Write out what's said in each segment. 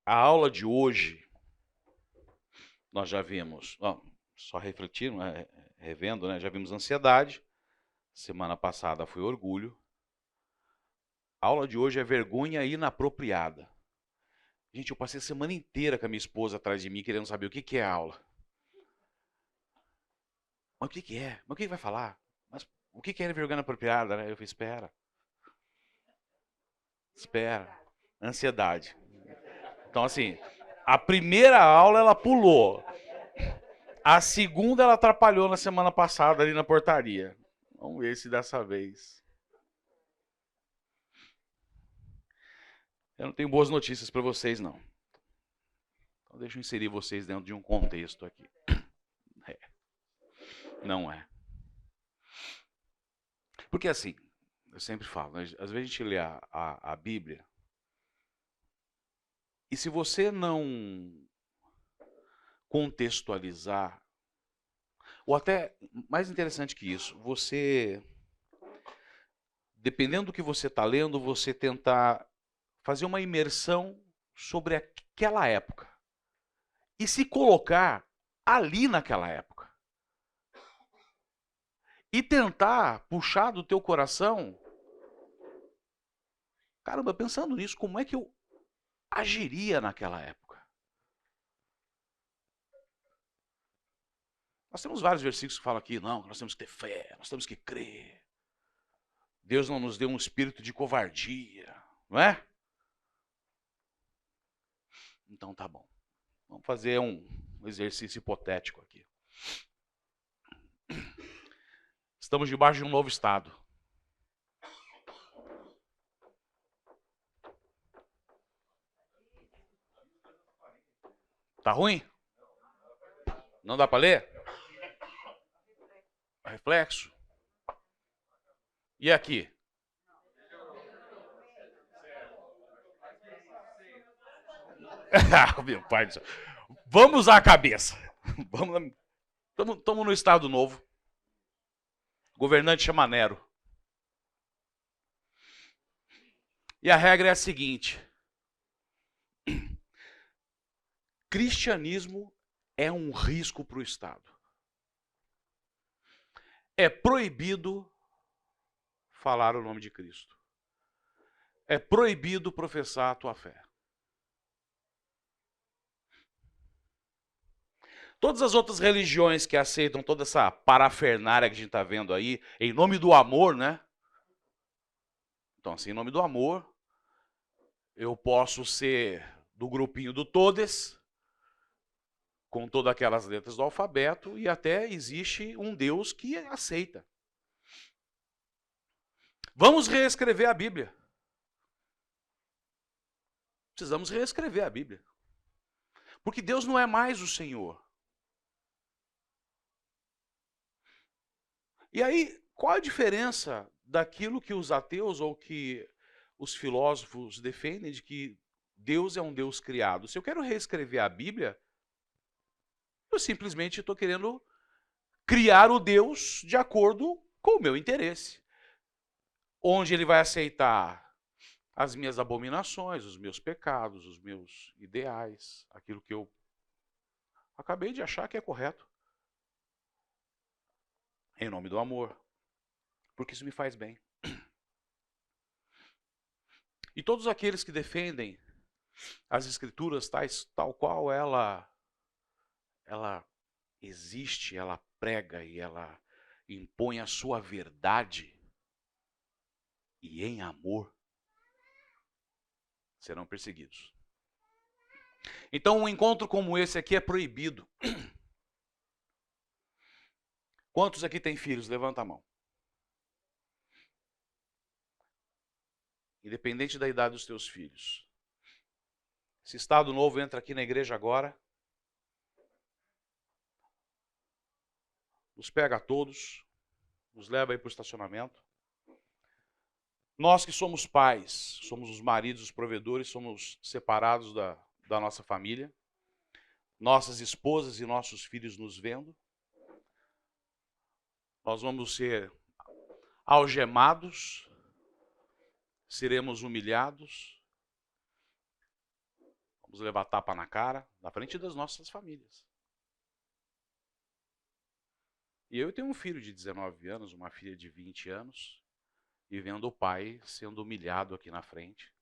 A aula de hoje, nós já vimos, só refletindo, revendo, né? Já vimos ansiedade. Semana passada foi orgulho. A aula de hoje é vergonha inapropriada. Gente, eu passei a semana inteira com a minha esposa atrás de mim, querendo saber o que é a aula. Mas o que é? Mas o que vai falar? Mas o que é vergonha inapropriada, né? Eu falei, espera. Ansiedade. Então, assim, a primeira aula ela pulou. A segunda ela atrapalhou na semana passada ali na portaria. Vamos ver se dessa vez. Eu não tenho boas notícias para vocês, não. Então deixa eu inserir vocês dentro de um contexto aqui. Não é. Porque assim, eu sempre falo, né? Às vezes a gente lê a Bíblia, e se você não contextualizar, ou até mais interessante que isso, você, dependendo do que você está lendo, você tentar fazer uma imersão sobre aquela época. E se colocar ali naquela época. E tentar puxar do teu coração, caramba, pensando nisso, como é que eu agiria naquela época? Nós temos vários versículos que falam aqui, não, nós temos que ter fé, nós temos que crer. Deus não nos deu um espírito de covardia, não é? Então tá bom. Vamos fazer um exercício hipotético aqui. Estamos debaixo de um novo estado. Tá ruim? Não dá para ler? Reflexo. E aqui? Meu pai do céu. Vamos usar a cabeça. Estamos no estado novo. O governante chama Nero. E a regra é a seguinte: cristianismo é um risco para o Estado. É proibido falar o nome de Cristo. É proibido professar a tua fé. Todas as outras religiões que aceitam toda essa parafernália que a gente está vendo aí, em nome do amor, né? Então, assim, em nome do amor, eu posso ser do grupinho do Todes, com todas aquelas letras do alfabeto, e até existe um Deus que aceita. Vamos reescrever a Bíblia. Precisamos reescrever a Bíblia. Porque Deus não é mais o Senhor. E aí, qual a diferença daquilo que os ateus ou que os filósofos defendem de que Deus é um Deus criado? Se eu quero reescrever a Bíblia, eu simplesmente estou querendo criar o Deus de acordo com o meu interesse. Onde ele vai aceitar as minhas abominações, os meus pecados, os meus ideais, aquilo que eu acabei de achar que é correto. Em nome do amor. Porque isso me faz bem. E todos aqueles que defendem as escrituras tal qual ela existe, ela prega e ela impõe a sua verdade e em amor, serão perseguidos. Então um encontro como esse aqui é proibido. Quantos aqui têm filhos? Levanta a mão. Independente da idade dos teus filhos. Esse estado novo entra aqui na igreja agora. Nos pega a todos. Nos leva aí para o estacionamento. Nós que somos pais, somos os maridos, os provedores, somos separados da nossa família. Nossas esposas e nossos filhos nos vendo. Nós vamos ser algemados, seremos humilhados, nos levar tapa na cara, na frente das nossas famílias. E eu tenho um filho de 19 anos, uma filha de 20 anos, e vendo o pai sendo humilhado aqui na frente.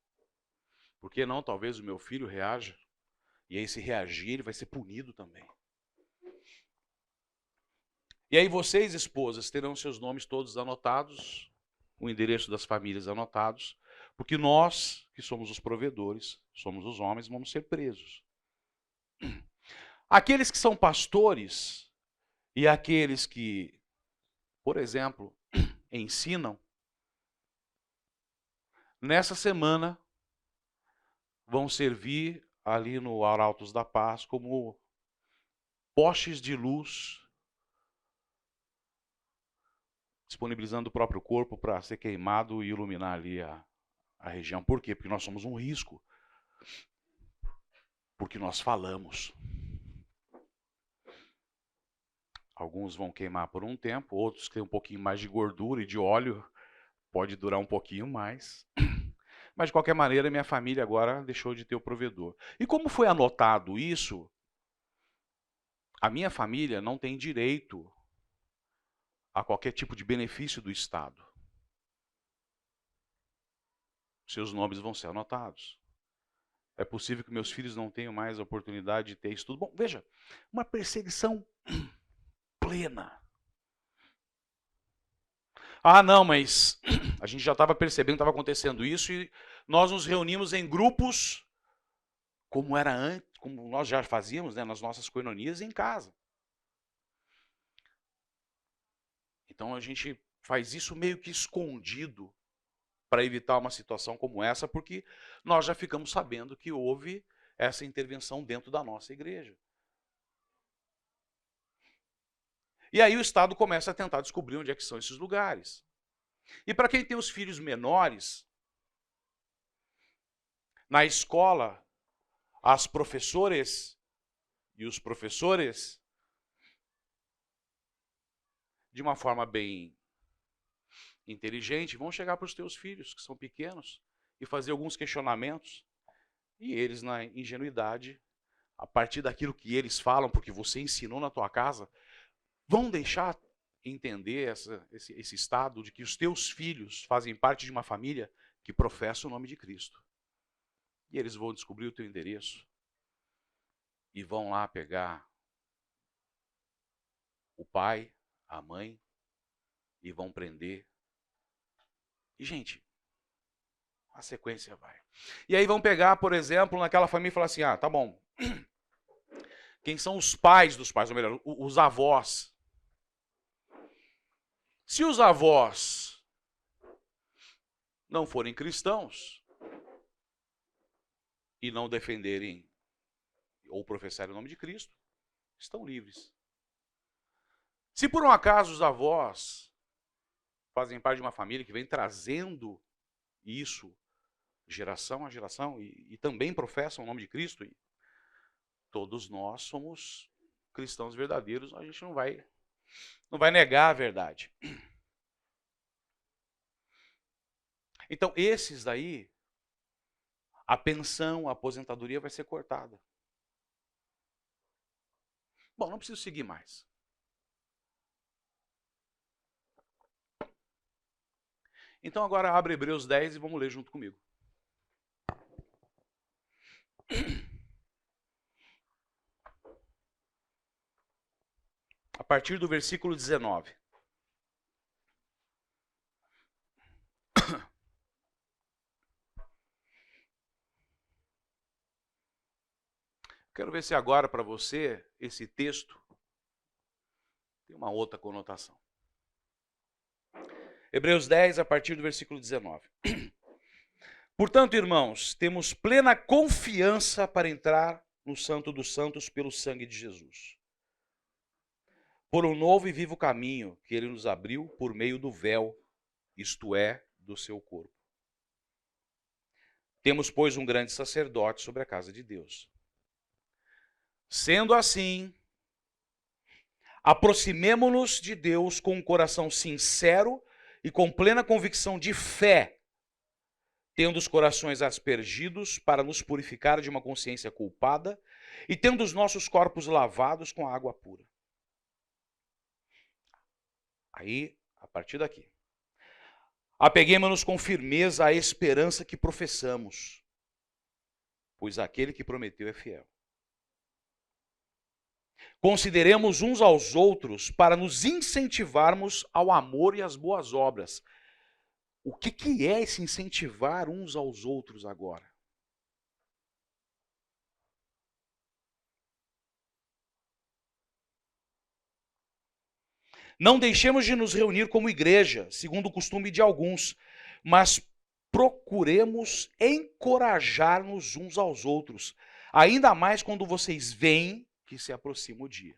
Por que não, talvez, o meu filho reaja? E aí, se reagir, ele vai ser punido também. E aí vocês, esposas, terão seus nomes todos anotados, o endereço das famílias anotados, porque nós, que somos os provedores, somos os homens, vamos ser presos. Aqueles que são pastores e aqueles que, por exemplo, ensinam, nessa semana vão servir ali no Arautos da Paz como postes de luz, disponibilizando o próprio corpo para ser queimado e iluminar ali a região. Por quê? Porque nós somos um risco. Porque nós falamos. Alguns vão queimar por um tempo, outros têm um pouquinho mais de gordura e de óleo, pode durar um pouquinho mais. Mas, de qualquer maneira, minha família agora deixou de ter o provedor. E como foi anotado isso, a minha família não tem direito a qualquer tipo de benefício do Estado. Seus nomes vão ser anotados. É possível que meus filhos não tenham mais a oportunidade de ter estudo. Bom, veja, uma perseguição plena. Ah, não, mas a gente já estava percebendo que estava acontecendo isso e nós nos reunimos em grupos, como era antes, como nós já fazíamos, né, nas nossas coinonias em casa. Então a gente faz isso meio que escondido para evitar uma situação como essa, porque nós já ficamos sabendo que houve essa intervenção dentro da nossa igreja. E aí o Estado começa a tentar descobrir onde é que são esses lugares. E para quem tem os filhos menores, na escola, as professoras e os professores, de uma forma bem inteligente, vão chegar para os teus filhos, que são pequenos, e fazer alguns questionamentos. E eles, na ingenuidade, a partir daquilo que eles falam, porque você ensinou na tua casa, vão deixar entender esse estado de que os teus filhos fazem parte de uma família que professa o nome de Cristo. E eles vão descobrir o teu endereço e vão lá pegar o pai, a mãe, e vão prender. E, gente, a sequência vai. E aí vão pegar, por exemplo, naquela família e falar assim, ah, tá bom. Quem são os pais dos pais, ou melhor, os avós? Se os avós não forem cristãos e não defenderem ou professarem o nome de Cristo, estão livres. Se por um acaso os avós fazem parte de uma família que vem trazendo isso geração a geração e também professam o nome de Cristo, e todos nós somos cristãos verdadeiros, a gente não vai negar a verdade. Então, esses daí, a pensão, a aposentadoria vai ser cortada. Bom, não preciso seguir mais. Então agora abre Hebreus 10 e vamos ler junto comigo. A partir do versículo 19. Quero ver se agora para você esse texto tem uma outra conotação. Hebreus 10, a partir do versículo 19. Portanto, irmãos, temos plena confiança para entrar no Santo dos Santos pelo sangue de Jesus, por um novo e vivo caminho que ele nos abriu por meio do véu, isto é, do seu corpo. Temos, pois, um grande sacerdote sobre a casa de Deus. Sendo assim, aproximemo-nos de Deus com um coração sincero e com plena convicção de fé, tendo os corações aspergidos para nos purificar de uma consciência culpada e tendo os nossos corpos lavados com água pura. Aí, a partir daqui, apeguemo-nos com firmeza à esperança que professamos, pois aquele que prometeu é fiel. Consideremos uns aos outros para nos incentivarmos ao amor e às boas obras. O que é esse incentivar uns aos outros agora? Não deixemos de nos reunir como igreja, segundo o costume de alguns, mas procuremos encorajar-nos uns aos outros, ainda mais quando vocês veem que se aproxima o dia.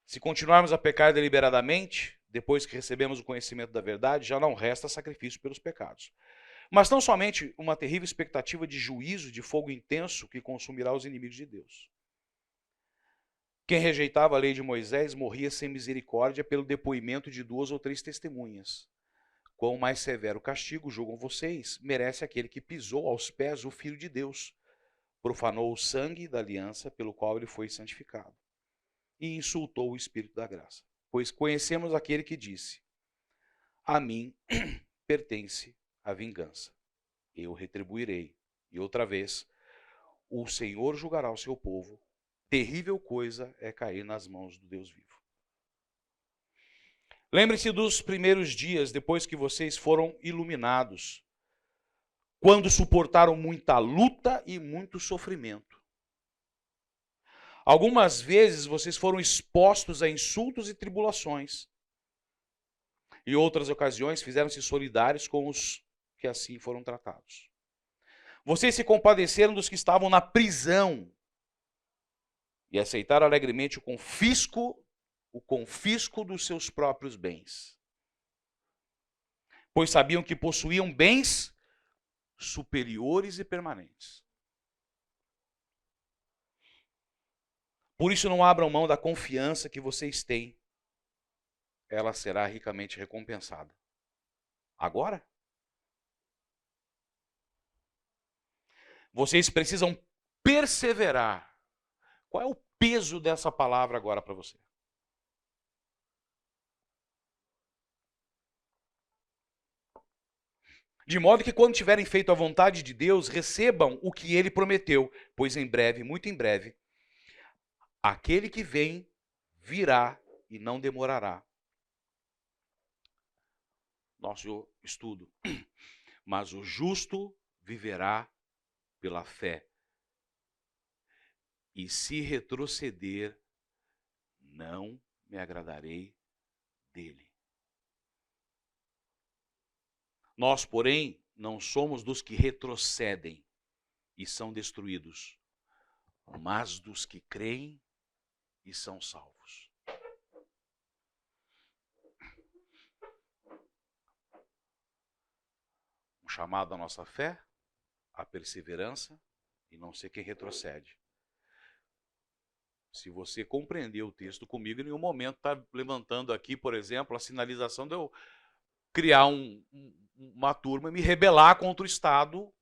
Se continuarmos a pecar deliberadamente, depois que recebemos o conhecimento da verdade, já não resta sacrifício pelos pecados. Mas não somente uma terrível expectativa de juízo, de fogo intenso que consumirá os inimigos de Deus. Quem rejeitava a lei de Moisés morria sem misericórdia pelo depoimento de 2 ou 3 testemunhas. Quão mais severo castigo, julgam vocês, merece aquele que pisou aos pés o Filho de Deus, profanou o sangue da aliança pelo qual ele foi santificado, e insultou o Espírito da graça. Pois conhecemos aquele que disse: a mim pertence a vingança, eu retribuirei. E outra vez, o Senhor julgará o seu povo. Terrível coisa é cair nas mãos do Deus vivo. Lembre-se dos primeiros dias depois que vocês foram iluminados, quando suportaram muita luta e muito sofrimento. Algumas vezes vocês foram expostos a insultos e tribulações. Em outras ocasiões fizeram-se solidários com os que assim foram tratados. Vocês se compadeceram dos que estavam na prisão e aceitaram alegremente o confisco dos seus próprios bens, pois sabiam que possuíam bens superiores e permanentes. Por isso não abram mão da confiança que vocês têm, ela será ricamente recompensada. Agora, vocês precisam perseverar. Qual é o peso dessa palavra agora para você? De modo que quando tiverem feito a vontade de Deus, recebam o que ele prometeu, pois em breve, muito em breve, aquele que vem virá e não demorará. Nosso estudo. Mas o justo viverá pela fé. E se retroceder, não me agradarei dele. Nós, porém, não somos dos que retrocedem e são destruídos, mas dos que creem e são salvos. Um chamado à nossa fé, à perseverança e não ser quem retrocede. Se você compreender o texto comigo, em nenhum momento está levantando aqui, por exemplo, a sinalização de eu criar uma turma e me rebelar contra o Estado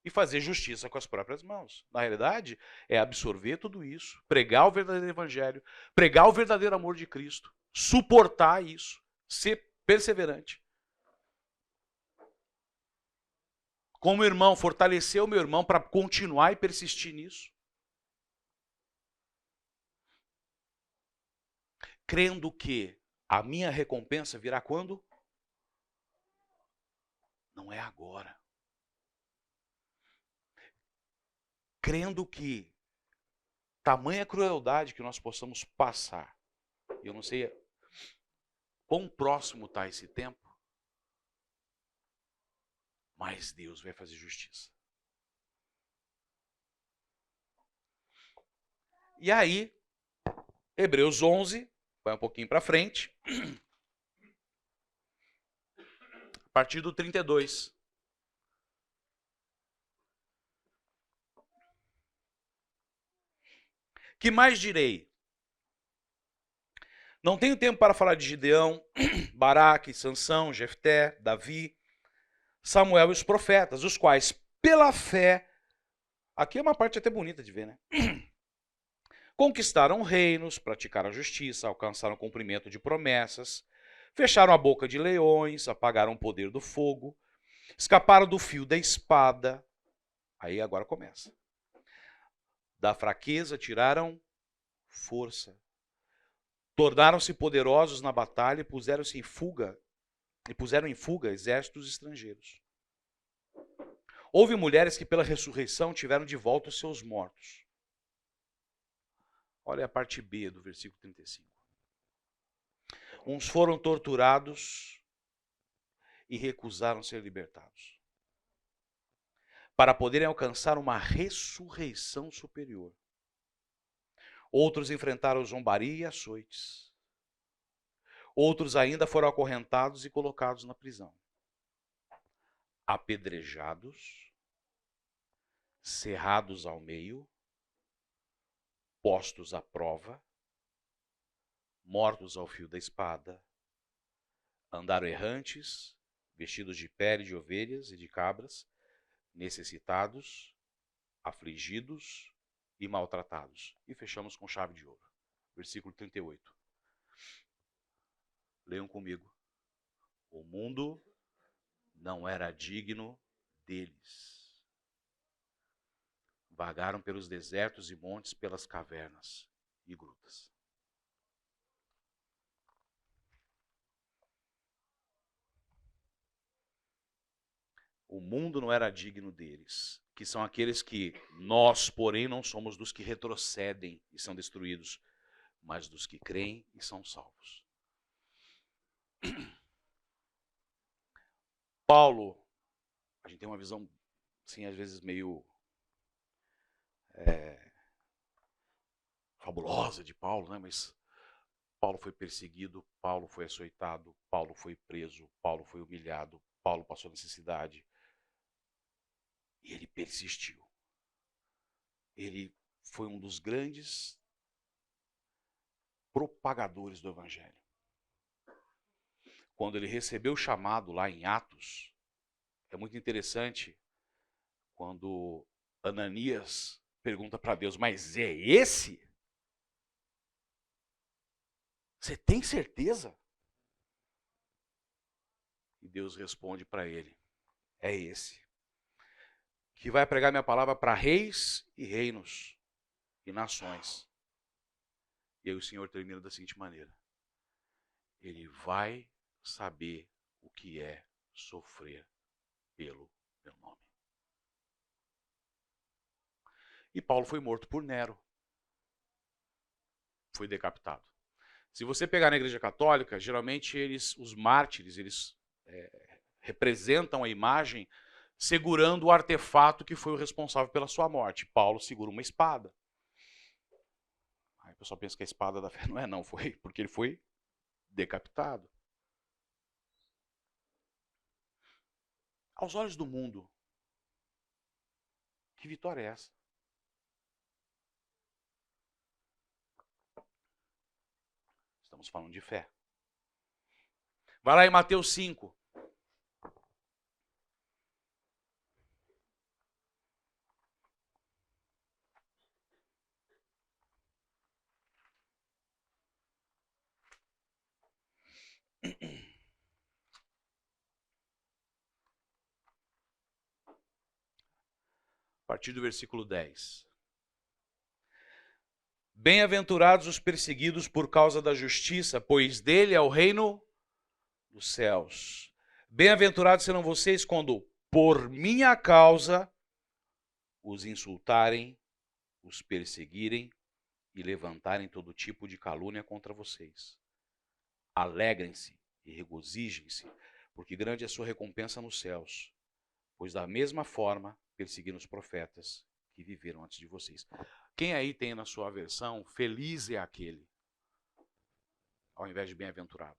e fazer justiça com as próprias mãos. Na realidade, é absorver tudo isso, pregar o verdadeiro evangelho, pregar o verdadeiro amor de Cristo, suportar isso, ser perseverante. Como irmão, fortalecer o meu irmão para continuar e persistir nisso. Crendo que a minha recompensa virá quando? Não é agora. Crendo que tamanha crueldade que nós possamos passar, eu não sei quão próximo está esse tempo, mas Deus vai fazer justiça. E aí, Hebreus 11, vai um pouquinho para frente, a partir do 32. Que mais direi? Não tenho tempo para falar de Gideão, Baraque, Sansão, Jefté, Davi, Samuel e os profetas, os quais, pela fé, aqui é uma parte até bonita de ver, né? Conquistaram reinos, praticaram a justiça, alcançaram o cumprimento de promessas, fecharam a boca de leões, apagaram o poder do fogo, escaparam do fio da espada. Aí agora começa. Da fraqueza tiraram força. Tornaram-se poderosos na batalha e puseram em fuga exércitos estrangeiros. Houve mulheres que pela ressurreição tiveram de volta os seus mortos. Olha a parte B do versículo 35. Uns foram torturados e recusaram ser libertados, para poderem alcançar uma ressurreição superior. Outros enfrentaram zombaria e açoites. Outros ainda foram acorrentados e colocados na prisão. Apedrejados, cerrados ao meio, postos à prova, mortos ao fio da espada, andaram errantes, vestidos de pele de ovelhas e de cabras, necessitados, afligidos e maltratados. E fechamos com chave de ouro. Versículo 38. Leiam comigo. O mundo não era digno deles. Vagaram pelos desertos e montes, pelas cavernas e grutas. O mundo não era digno deles, que são aqueles que nós, porém, não somos dos que retrocedem e são destruídos, mas dos que creem e são salvos. Paulo, a gente tem uma visão, assim, às vezes meio fabulosa de Paulo, né? Mas Paulo foi perseguido, Paulo foi açoitado, Paulo foi preso, Paulo foi humilhado, Paulo passou necessidade. E ele persistiu. Ele foi um dos grandes propagadores do Evangelho. Quando ele recebeu o chamado lá em Atos, é muito interessante quando Ananias pergunta para Deus, mas é esse? Você tem certeza? E Deus responde para ele, é esse. Que vai pregar minha palavra para reis e reinos e nações. E aí o Senhor termina da seguinte maneira. Ele vai saber o que é sofrer pelo meu nome. E Paulo foi morto por Nero. Foi decapitado. Se você pegar na Igreja Católica, geralmente os mártires, eles representam a imagem segurando o artefato que foi o responsável pela sua morte. Paulo segura uma espada. Aí o pessoal pensa que a espada da fé não, foi porque ele foi decapitado. Aos olhos do mundo, que vitória é essa? Estamos falando de fé. Vai lá em Mateus 5. A partir do versículo 10. Bem-aventurados os perseguidos por causa da justiça, pois dele é o reino dos céus. Bem-aventurados serão vocês quando, por minha causa, os insultarem, os perseguirem e levantarem todo tipo de calúnia contra vocês. Alegrem-se e regozijem-se, porque grande é a sua recompensa nos céus, pois da mesma forma perseguiram os profetas que viveram antes de vocês. Quem aí tem na sua versão, feliz é aquele, ao invés de bem-aventurado?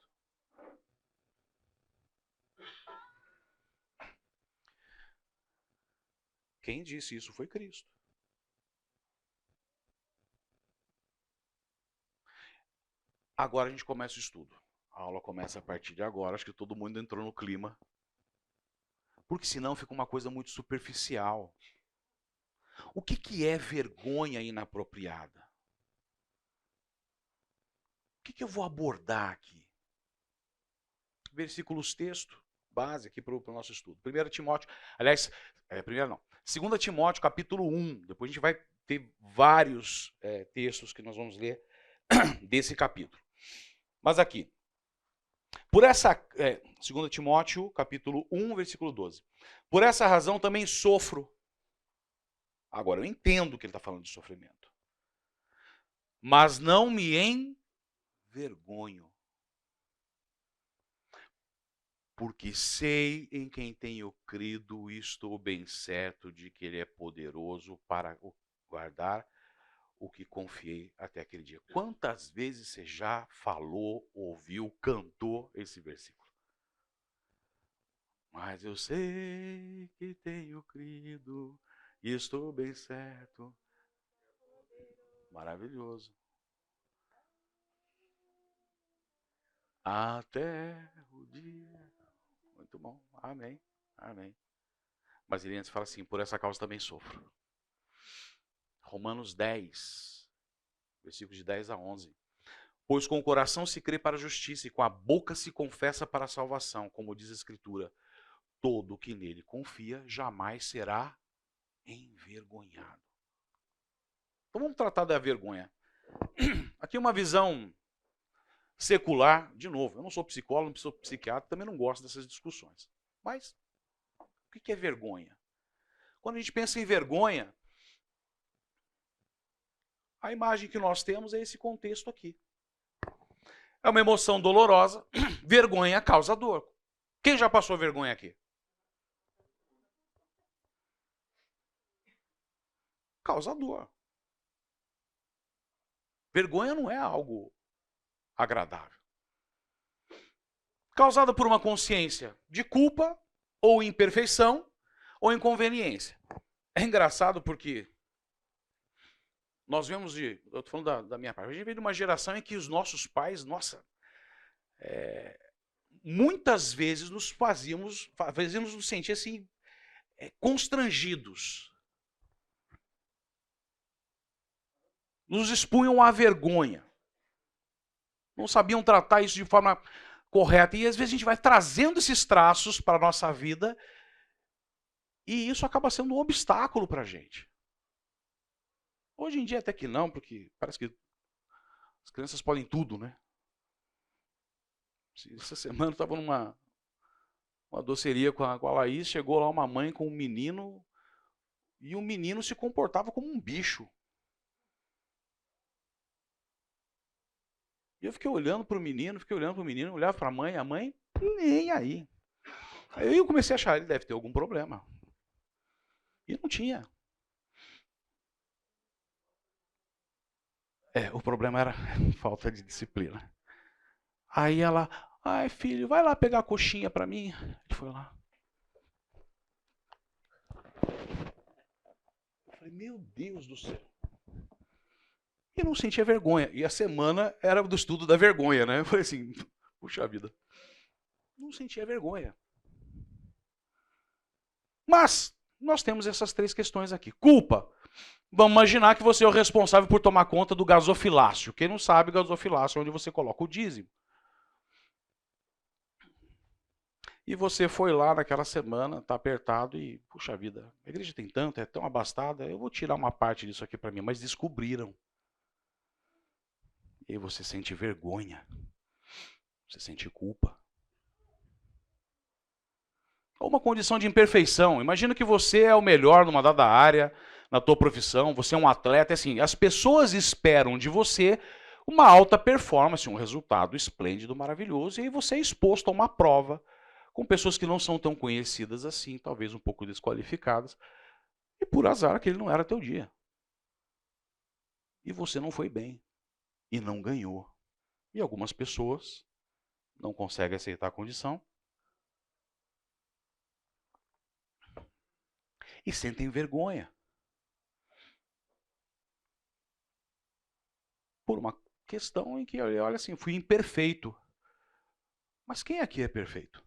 Quem disse isso foi Cristo. Agora a gente começa o estudo. A aula começa a partir de agora. Acho que todo mundo entrou no clima. Porque senão fica uma coisa muito superficial. O que é vergonha inapropriada? O que eu vou abordar aqui? Versículos texto, base aqui para o nosso estudo. 1 Timóteo, aliás, primeiro não. 2 Timóteo, capítulo 1. Depois a gente vai ter vários textos que nós vamos ler desse capítulo. Mas aqui, por essa, 2 Timóteo, capítulo 1, versículo 12. Por essa razão também sofro. Agora, eu entendo que ele está falando de sofrimento. Mas não me envergonho. Porque sei em quem tenho crido e estou bem certo de que ele é poderoso para guardar o que confiei até aquele dia. Quantas vezes você já falou, ouviu, cantou esse versículo? Mas eu sei que tenho crido e estou bem certo. Maravilhoso. Até o dia. Muito bom. Amém. Amém. Mas ele antes fala assim, por essa causa também sofro. Romanos 10, versículos de 10 a 11. Pois com o coração se crê para a justiça e com a boca se confessa para a salvação, como diz a Escritura. Todo que nele confia jamais será envergonhado. Então vamos tratar da vergonha. Aqui uma visão secular, de novo, eu não sou psicólogo, não sou psiquiatra, também não gosto dessas discussões. Mas o que é vergonha? Quando a gente pensa em vergonha, a imagem que nós temos é esse contexto aqui. É uma emoção dolorosa, vergonha causa dor. Quem já passou vergonha aqui? Causa dor. Vergonha não é algo agradável. Causada por uma consciência de culpa, ou imperfeição, ou inconveniência. É engraçado porque nós vemos eu estou falando da minha parte, a gente veio de uma geração em que os nossos pais, muitas vezes nos fazíamos nos sentir assim, constrangidos. Nos expunham à vergonha. Não sabiam tratar isso de forma correta. E às vezes a gente vai trazendo esses traços para a nossa vida e isso acaba sendo um obstáculo para a gente. Hoje em dia até que não, porque parece que as crianças podem tudo, né? Essa semana eu estava numa doceria com a Laís, chegou lá uma mãe com um menino e o menino se comportava como um bicho. E eu fiquei olhando para o menino, olhava para a mãe nem aí. Aí eu comecei a achar, ele deve ter algum problema. E não tinha. O problema era falta de disciplina. Aí ela, ai filho, vai lá pegar a coxinha para mim. Ele foi lá. Eu falei, meu Deus do céu. E não sentia vergonha. E a semana era do estudo da vergonha, né? Eu falei assim, puxa vida. Não sentia vergonha. Mas nós temos essas três questões aqui. Culpa. Vamos imaginar que você é o responsável por tomar conta do gasofilácio. Quem não sabe, gasofilácio é onde você coloca o dízimo. E você foi lá naquela semana, está apertado e, puxa vida, a igreja tem tanto, é tão abastada, eu vou tirar uma parte disso aqui para mim. Mas descobriram. E aí você sente vergonha. Você sente culpa. Ou uma condição de imperfeição. Imagina que você é o melhor numa dada área, na tua profissão, você é um atleta, assim, as pessoas esperam de você uma alta performance, um resultado esplêndido, maravilhoso, e aí você é exposto a uma prova com pessoas que não são tão conhecidas assim, talvez um pouco desqualificadas, e por azar aquele não era teu dia. E você não foi bem, e não ganhou. E algumas pessoas não conseguem aceitar a condição e sentem vergonha por uma questão em que, olha assim, fui imperfeito. Mas quem aqui é perfeito?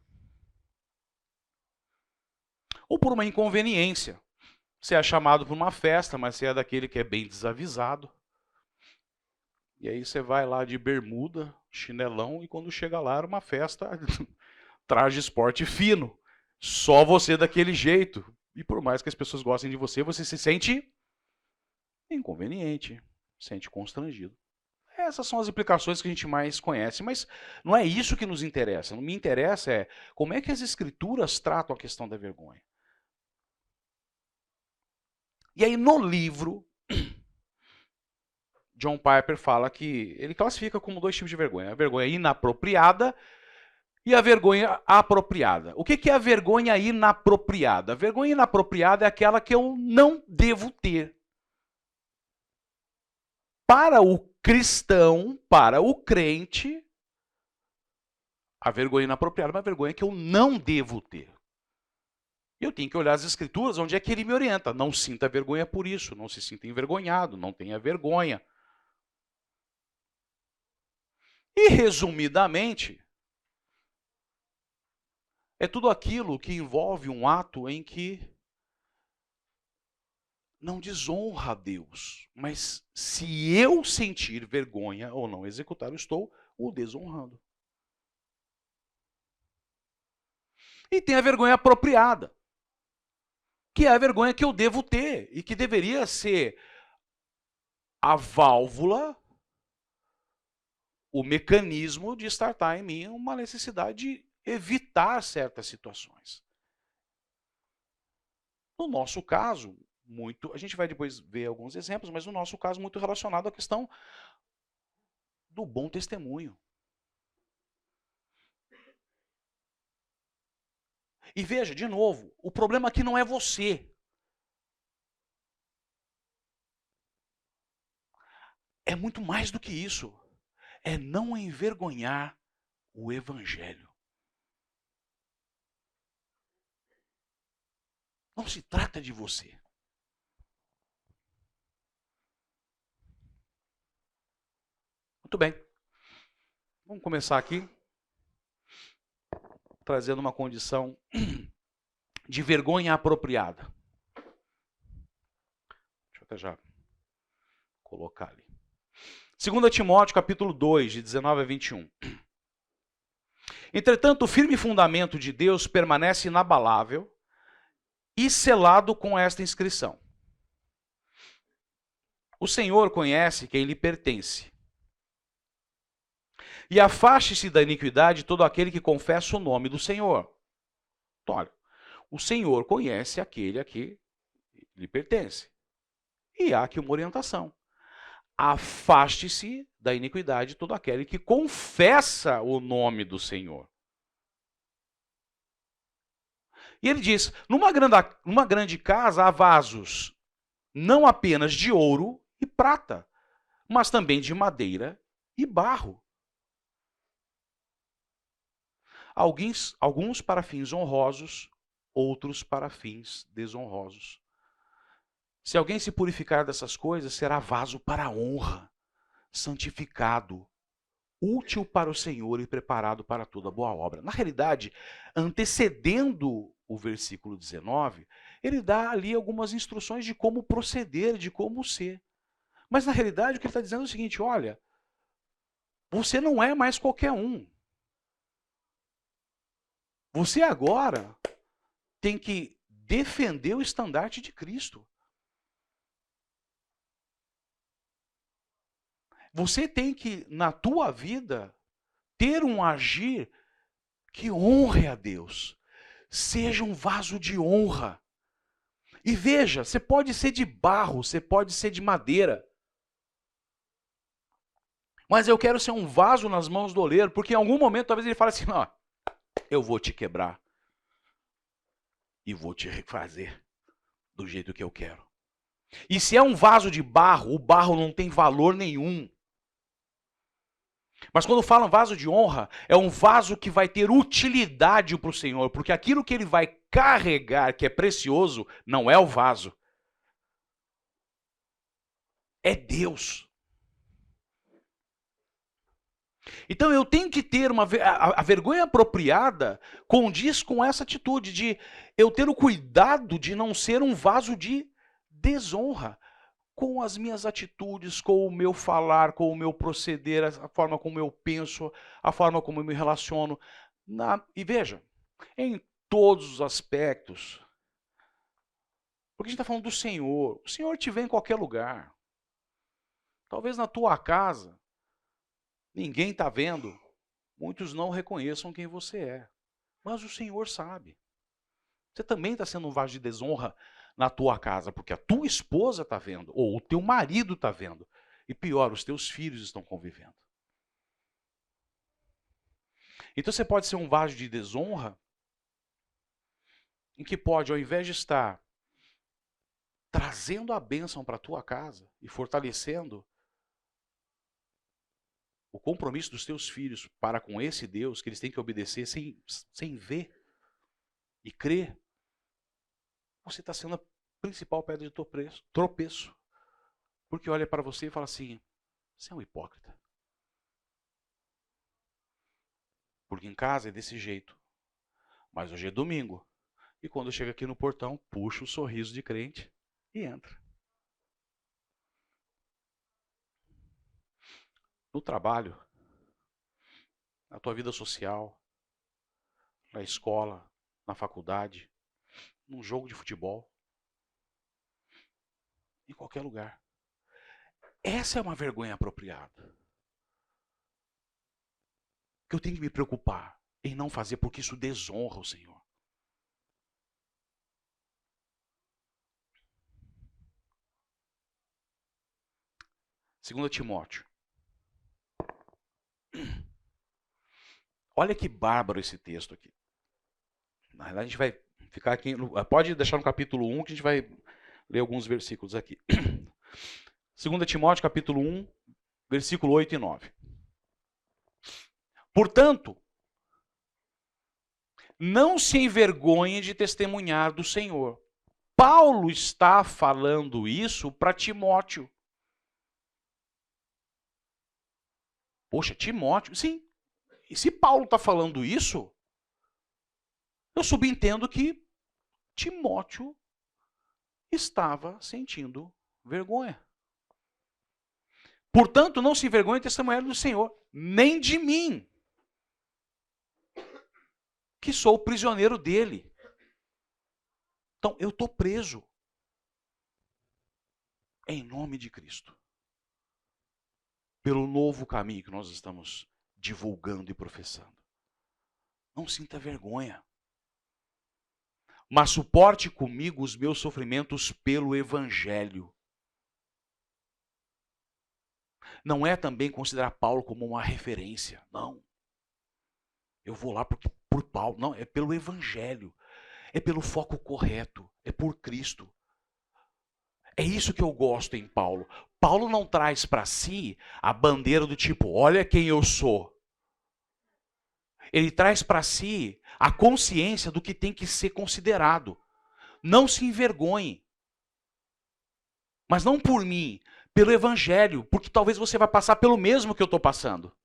Ou por uma inconveniência. Você é chamado para uma festa, mas você é daquele que é bem desavisado. E aí você vai lá de bermuda, chinelão, e quando chega lá era uma festa, traje esporte fino. Só você daquele jeito. E por mais que as pessoas gostem de você, você se sente inconveniente, sente constrangido. Essas são as implicações que a gente mais conhece, mas não é isso que nos interessa. Não me interessa é como é que as escrituras tratam a questão da vergonha. E aí no livro, John Piper fala que ele classifica como 2 tipos de vergonha. A vergonha inapropriada e a vergonha apropriada. O que é a vergonha inapropriada? A vergonha inapropriada é aquela que eu não devo ter. Para o cristão, para o crente, a vergonha inapropriada é uma vergonha que eu não devo ter. Eu tenho que olhar as escrituras, onde é que ele me orienta. Não sinta vergonha por isso, não se sinta envergonhado, não tenha vergonha. E, resumidamente, é tudo aquilo que envolve um ato em que não desonra a Deus. Mas se eu sentir vergonha ou não executar, eu estou o desonrando. E tem a vergonha apropriada, que é a vergonha que eu devo ter e que deveria ser a válvula, o mecanismo de startar em mim uma necessidade de evitar certas situações. No nosso caso, a gente vai depois ver alguns exemplos, mas no nosso caso, muito relacionado à questão do bom testemunho. E veja, de novo, o problema aqui não é você. É muito mais do que isso. É não envergonhar o Evangelho. Não se trata de você. Muito bem. Vamos começar aqui trazendo uma condição de vergonha apropriada. Deixa eu até já colocar ali. 2 Timóteo, capítulo 2, de 19 a 21. Entretanto, o firme fundamento de Deus permanece inabalável e selado com esta inscrição: o Senhor conhece quem lhe pertence. E afaste-se da iniquidade todo aquele que confessa o nome do Senhor. Então, olha, o Senhor conhece aquele a que lhe pertence. E há aqui uma orientação. Afaste-se da iniquidade todo aquele que confessa o nome do Senhor. E ele diz, numa grande casa há vasos, não apenas de ouro e prata, mas também de madeira e barro. Alguns para fins honrosos, outros para fins desonrosos. Se alguém se purificar dessas coisas, será vaso para a honra, santificado, útil para o Senhor e preparado para toda boa obra. Na realidade, antecedendo o versículo 19, ele dá ali algumas instruções de como proceder, de como ser. Mas na realidade o que ele está dizendo é o seguinte, olha, você não é mais qualquer um. Você agora tem que defender o estandarte de Cristo. Você tem que, na tua vida, ter um agir que honre a Deus. Seja um vaso de honra. E veja, você pode ser de barro, você pode ser de madeira. Mas eu quero ser um vaso nas mãos do oleiro, porque em algum momento talvez ele fale assim, ó, eu vou te quebrar. E vou te refazer do jeito que eu quero. E se é um vaso de barro, o barro não tem valor nenhum. Mas quando falam vaso de honra, é um vaso que vai ter utilidade para o Senhor, porque aquilo que ele vai carregar, que é precioso, não é o vaso. É Deus. Então eu tenho que ter a vergonha apropriada condiz com essa atitude de eu ter o cuidado de não ser um vaso de desonra com as minhas atitudes, com o meu falar, com o meu proceder, a forma como eu penso, a forma como eu me relaciono. E veja, em todos os aspectos, porque a gente está falando do Senhor. O Senhor te vê em qualquer lugar. Talvez na tua casa, ninguém está vendo, muitos não reconheçam quem você é. Mas o Senhor sabe. Você também está sendo um vaso de desonra na tua casa, porque a tua esposa está vendo, ou o teu marido está vendo. E pior, os teus filhos estão convivendo. Então você pode ser um vaso de desonra, em que pode, ao invés de estar trazendo a bênção para a tua casa e fortalecendo o compromisso dos teus filhos para com esse Deus, que eles têm que obedecer sem ver e crer, você está sendo a principal pedra de tropeço. Porque olha para você e fala assim, você é um hipócrita. Porque em casa é desse jeito. Mas hoje é domingo. E quando chega aqui no portão, puxa o sorriso de crente e entra. No trabalho, na tua vida social, na escola, na faculdade, num jogo de futebol, em qualquer lugar. Essa é uma vergonha apropriada. Que eu tenho que me preocupar em não fazer, porque isso desonra o Senhor. Segundo Timóteo. Olha que bárbaro esse texto aqui. Na verdade, a gente vai ficar aqui. Pode deixar no capítulo 1, que a gente vai ler alguns versículos aqui. 2 Timóteo, capítulo 1, versículo 8 e 9. Portanto, não se envergonhe de testemunhar do Senhor. Paulo está falando isso para Timóteo. Poxa, Timóteo, sim. E se Paulo está falando isso, eu subentendo que Timóteo estava sentindo vergonha. Portanto, não se envergonhe de testemunhar do Senhor, nem de mim, que sou prisioneiro dele. Então, eu estou preso. Em nome de Cristo. Pelo novo caminho que nós estamos divulgando e professando. Não sinta vergonha. Mas suporte comigo os meus sofrimentos pelo Evangelho. Não é também considerar Paulo como uma referência. Não. Eu vou lá por Paulo. Não, é pelo Evangelho. É pelo foco correto. É por Cristo. É isso que eu gosto em Paulo. Paulo não traz para si a bandeira do tipo, olha quem eu sou. Ele traz para si a consciência do que tem que ser considerado. Não se envergonhe. Mas não por mim, pelo Evangelho, porque talvez você vai passar pelo mesmo que eu estou passando.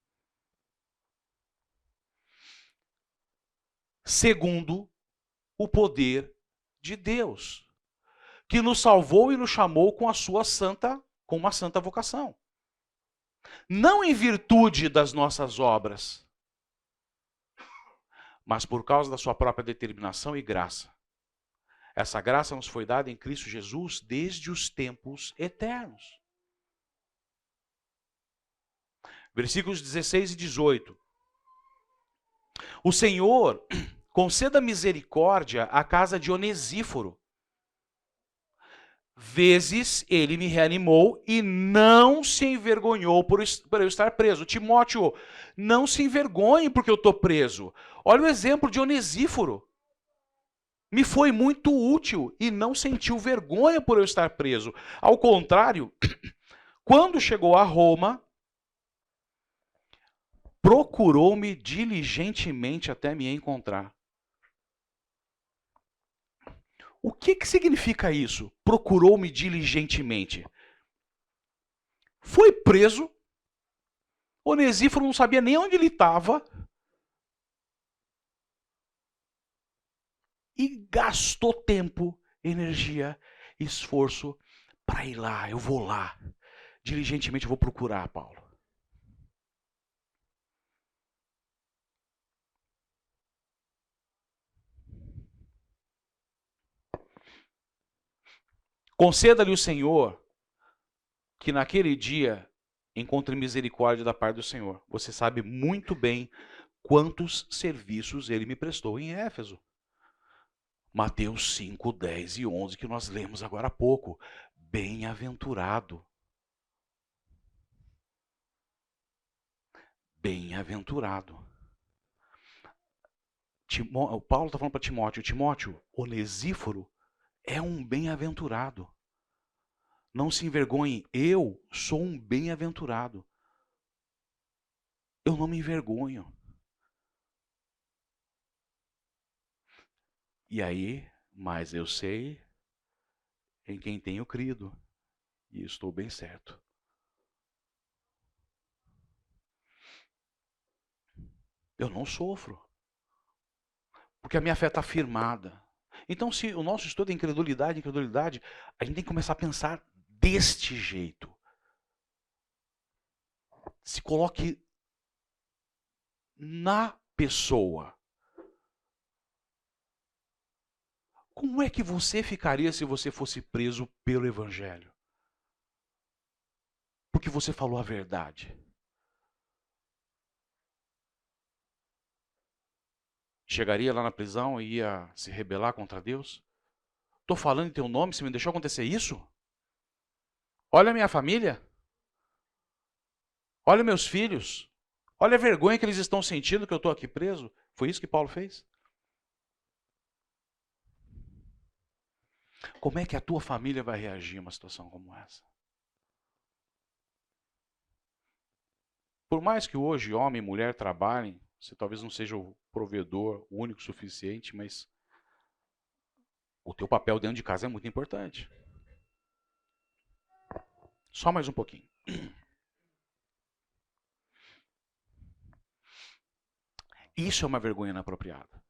Segundo o poder de Deus, que nos salvou e nos chamou com uma santa vocação. Não em virtude das nossas obras, mas por causa da sua própria determinação e graça. Essa graça nos foi dada em Cristo Jesus desde os tempos eternos. Versículos 16 e 18. O Senhor conceda misericórdia à casa de Onesíforo. Vezes ele me reanimou e não se envergonhou por eu estar preso. Timóteo, não se envergonhe porque eu estou preso. Olha o exemplo de Onesíforo. Me foi muito útil e não sentiu vergonha por eu estar preso. Ao contrário, quando chegou a Roma, procurou-me diligentemente até me encontrar. O que significa isso? Procurou-me diligentemente. Foi preso, Onesíforo não sabia nem onde ele estava e gastou tempo, energia, esforço para ir lá. Eu vou lá. Diligentemente eu vou procurar Paulo. Conceda-lhe o Senhor que naquele dia encontre misericórdia da parte do Senhor. Você sabe muito bem quantos serviços ele me prestou em Éfeso. Mateus 5, 10 e 11, que nós lemos agora há pouco. Bem-aventurado. Bem-aventurado. O Paulo está falando para Timóteo, Timóteo, Onesíforo é um bem-aventurado. Não se envergonhe, eu sou um bem-aventurado. Eu não me envergonho. E aí, mas eu sei em quem tenho crido e estou bem certo. Eu não sofro, porque a minha fé está firmada. Então, se o nosso estudo é incredulidade, a gente tem que começar a pensar deste jeito. Se coloque na pessoa. Como é que você ficaria se você fosse preso pelo Evangelho? Porque você falou a verdade. Chegaria lá na prisão e ia se rebelar contra Deus? Estou falando em teu nome, você me deixou acontecer isso? Olha a minha família. Olha meus filhos. Olha a vergonha que eles estão sentindo que eu estou aqui preso. Foi isso que Paulo fez? Como é que a tua família vai reagir a uma situação como essa? Por mais que hoje homem e mulher trabalhem, você talvez não seja o provedor único suficiente, mas o teu papel dentro de casa é muito importante. Só mais um pouquinho. Isso é uma vergonha inapropriada.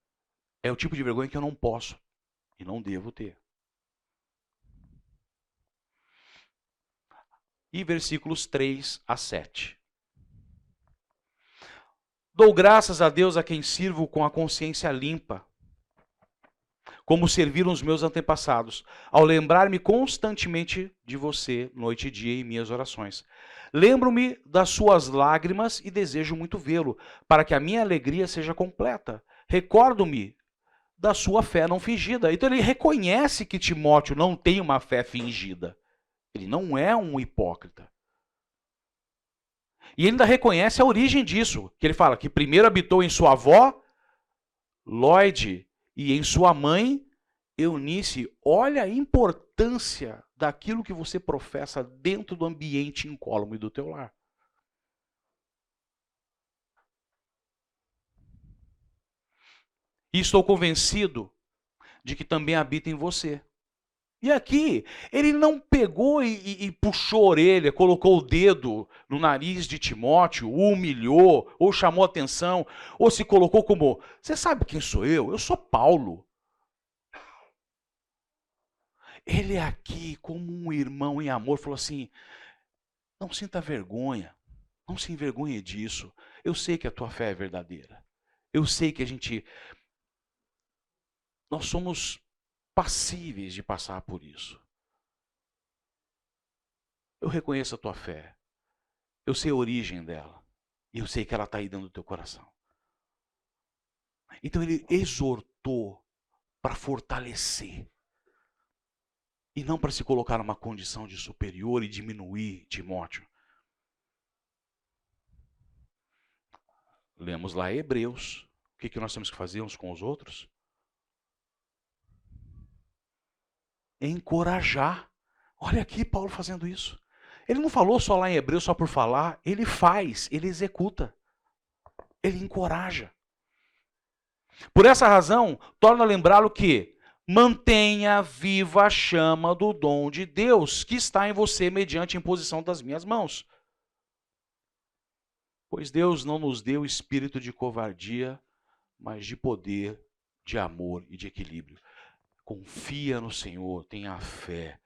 É o tipo de vergonha que eu não posso e não devo ter. E versículos 3 a 7. Dou graças a Deus a quem sirvo com a consciência limpa, como serviram os meus antepassados, ao lembrar-me constantemente de você, noite e dia, em minhas orações. Lembro-me das suas lágrimas e desejo muito vê-lo, para que a minha alegria seja completa. Recordo-me da sua fé não fingida. Então ele reconhece que Timóteo não tem uma fé fingida. Ele não é um hipócrita. E ele ainda reconhece a origem disso, que ele fala que primeiro habitou em sua avó, Lóide, e em sua mãe, Eunice. Olha a importância daquilo que você professa dentro do ambiente incólume do teu lar. E estou convencido de que também habita em você. E aqui, ele não pegou e puxou a orelha, colocou o dedo no nariz de Timóteo, o humilhou, ou chamou atenção, ou se colocou como, você sabe quem sou eu? Eu sou Paulo. Ele aqui, como um irmão em amor, falou assim, não sinta vergonha, não se envergonhe disso. Eu sei que a tua fé é verdadeira. Eu sei que nós somos passíveis de passar por isso. Eu reconheço a tua fé. Eu sei a origem dela. E eu sei que ela está aí dentro do teu coração. Então ele exortou para fortalecer. E não para se colocar numa condição de superior e diminuir Timóteo. Lemos lá Hebreus. O que nós temos que fazer uns com os outros? Encorajar. Olha aqui Paulo fazendo isso. Ele não falou só lá em Hebreus só por falar, ele faz, ele executa. Ele encoraja. Por essa razão, torna a lembrá-lo que mantenha viva a chama do dom de Deus que está em você mediante a imposição das minhas mãos. Pois Deus não nos deu espírito de covardia, mas de poder, de amor e de equilíbrio. Confia no Senhor, tenha fé.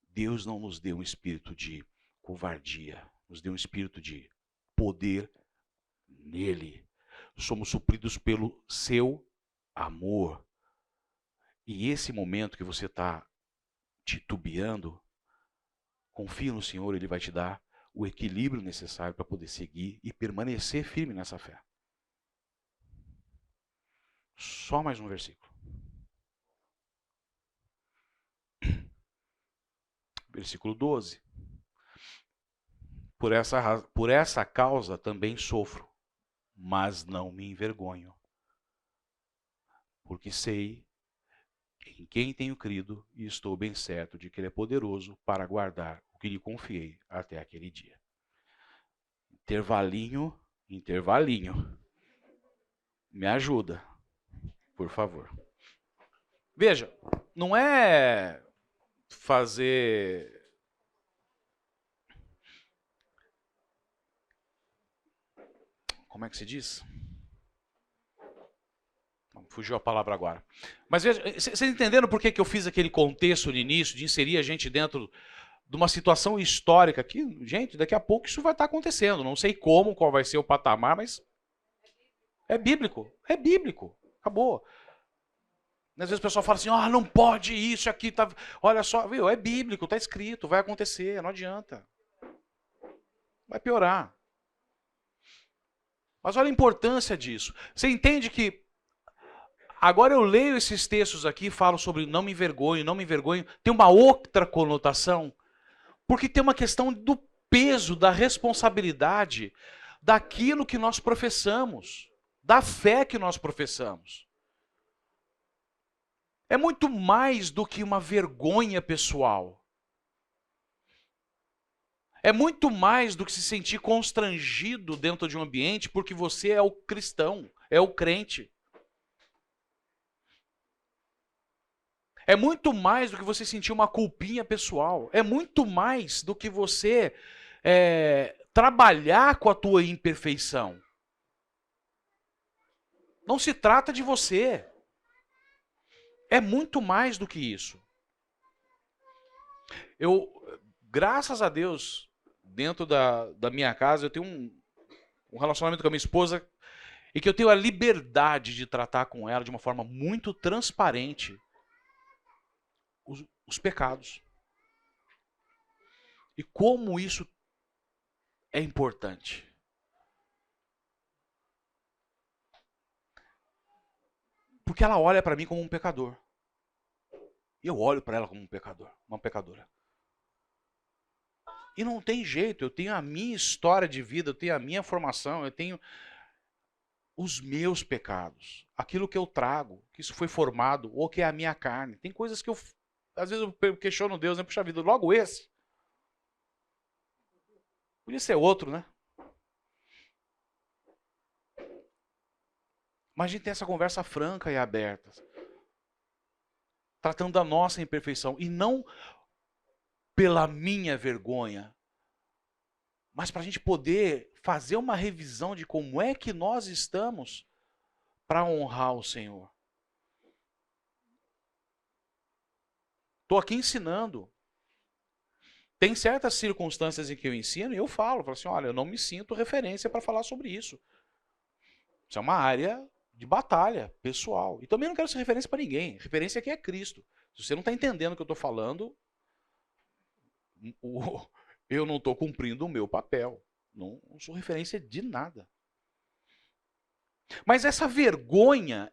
Deus não nos deu um espírito de covardia, nos deu um espírito de poder nele. Somos supridos pelo seu amor. E esse momento que você está titubeando, confia no Senhor, Ele vai te dar o equilíbrio necessário para poder seguir e permanecer firme nessa fé. Só mais um versículo. Versículo 12. Por essa causa também sofro, mas não me envergonho, porque sei em quem tenho crido e estou bem certo de que Ele é poderoso para guardar o que lhe confiei até aquele dia. Intervalinho, intervalinho. Me ajuda, por favor. Veja, não é fazer... Como é que se diz? Fugiu a palavra agora. Mas veja, vocês entenderam por que eu fiz aquele contexto no início, de inserir a gente dentro de uma situação histórica que, gente, daqui a pouco isso vai estar acontecendo. Não sei como, qual vai ser o patamar, mas é bíblico. É bíblico. Acabou. Às vezes o pessoal fala assim, não pode isso aqui, tá... Olha só, viu, é bíblico, está escrito, vai acontecer, não adianta. Vai piorar. Mas olha a importância disso. Você entende que agora eu leio esses textos aqui e falo sobre não me envergonho, não me envergonho. Tem uma outra conotação, porque tem uma questão do peso, da responsabilidade daquilo que nós professamos, da fé que nós professamos. É muito mais do que uma vergonha pessoal. É muito mais do que se sentir constrangido dentro de um ambiente porque você é o cristão, é o crente. É muito mais do que você sentir uma culpinha pessoal. É muito mais do que você trabalhar com a tua imperfeição. Não se trata de você. É muito mais do que isso. Graças a Deus, dentro da minha casa, eu tenho um relacionamento com a minha esposa e que eu tenho a liberdade de tratar com ela de uma forma muito transparente os pecados. E como isso é importante. Porque ela olha para mim como um pecador. E eu olho para ela como um pecador, uma pecadora. E não tem jeito, eu tenho a minha história de vida, eu tenho a minha formação, eu tenho os meus pecados, aquilo que eu trago, que isso foi formado, ou que é a minha carne. Tem coisas que às vezes eu questiono Deus, né? Puxa vida, logo esse. Podia ser outro, né? Mas a gente tem essa conversa franca e aberta, tratando da nossa imperfeição, e não pela minha vergonha, mas para a gente poder fazer uma revisão de como é que nós estamos para honrar o Senhor. Estou aqui ensinando. Tem certas circunstâncias em que eu ensino e eu falo assim, olha, eu não me sinto referência para falar sobre isso. Isso é uma área de batalha pessoal. E também não quero ser referência para ninguém. Referência aqui é Cristo. Se você não está entendendo o que eu estou falando, eu não estou cumprindo o meu papel. Não sou referência de nada. Mas essa vergonha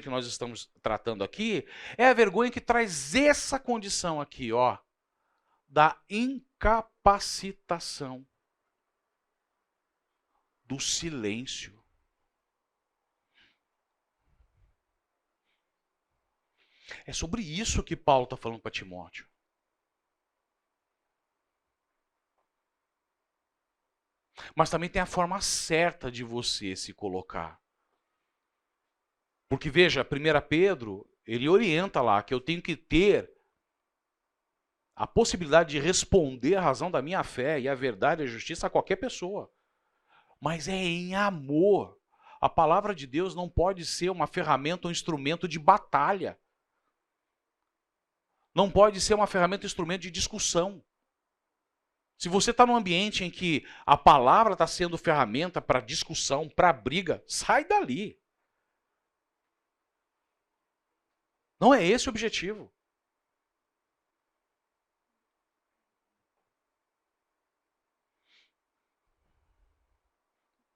que nós estamos tratando aqui, é a vergonha que traz essa condição aqui, ó, da incapacitação, do silêncio. É sobre isso que Paulo está falando para Timóteo. Mas também tem a forma certa de você se colocar. Porque veja, 1 Pedro, ele orienta lá que eu tenho que ter a possibilidade de responder a razão da minha fé e a verdade e a justiça a qualquer pessoa. mas é em amor. A palavra de Deus não pode ser uma ferramenta ou um instrumento de batalha. Não pode ser uma ferramenta ou instrumento de discussão. Se você está num ambiente em que a palavra está sendo ferramenta para discussão, para briga, sai dali. Não é esse o objetivo.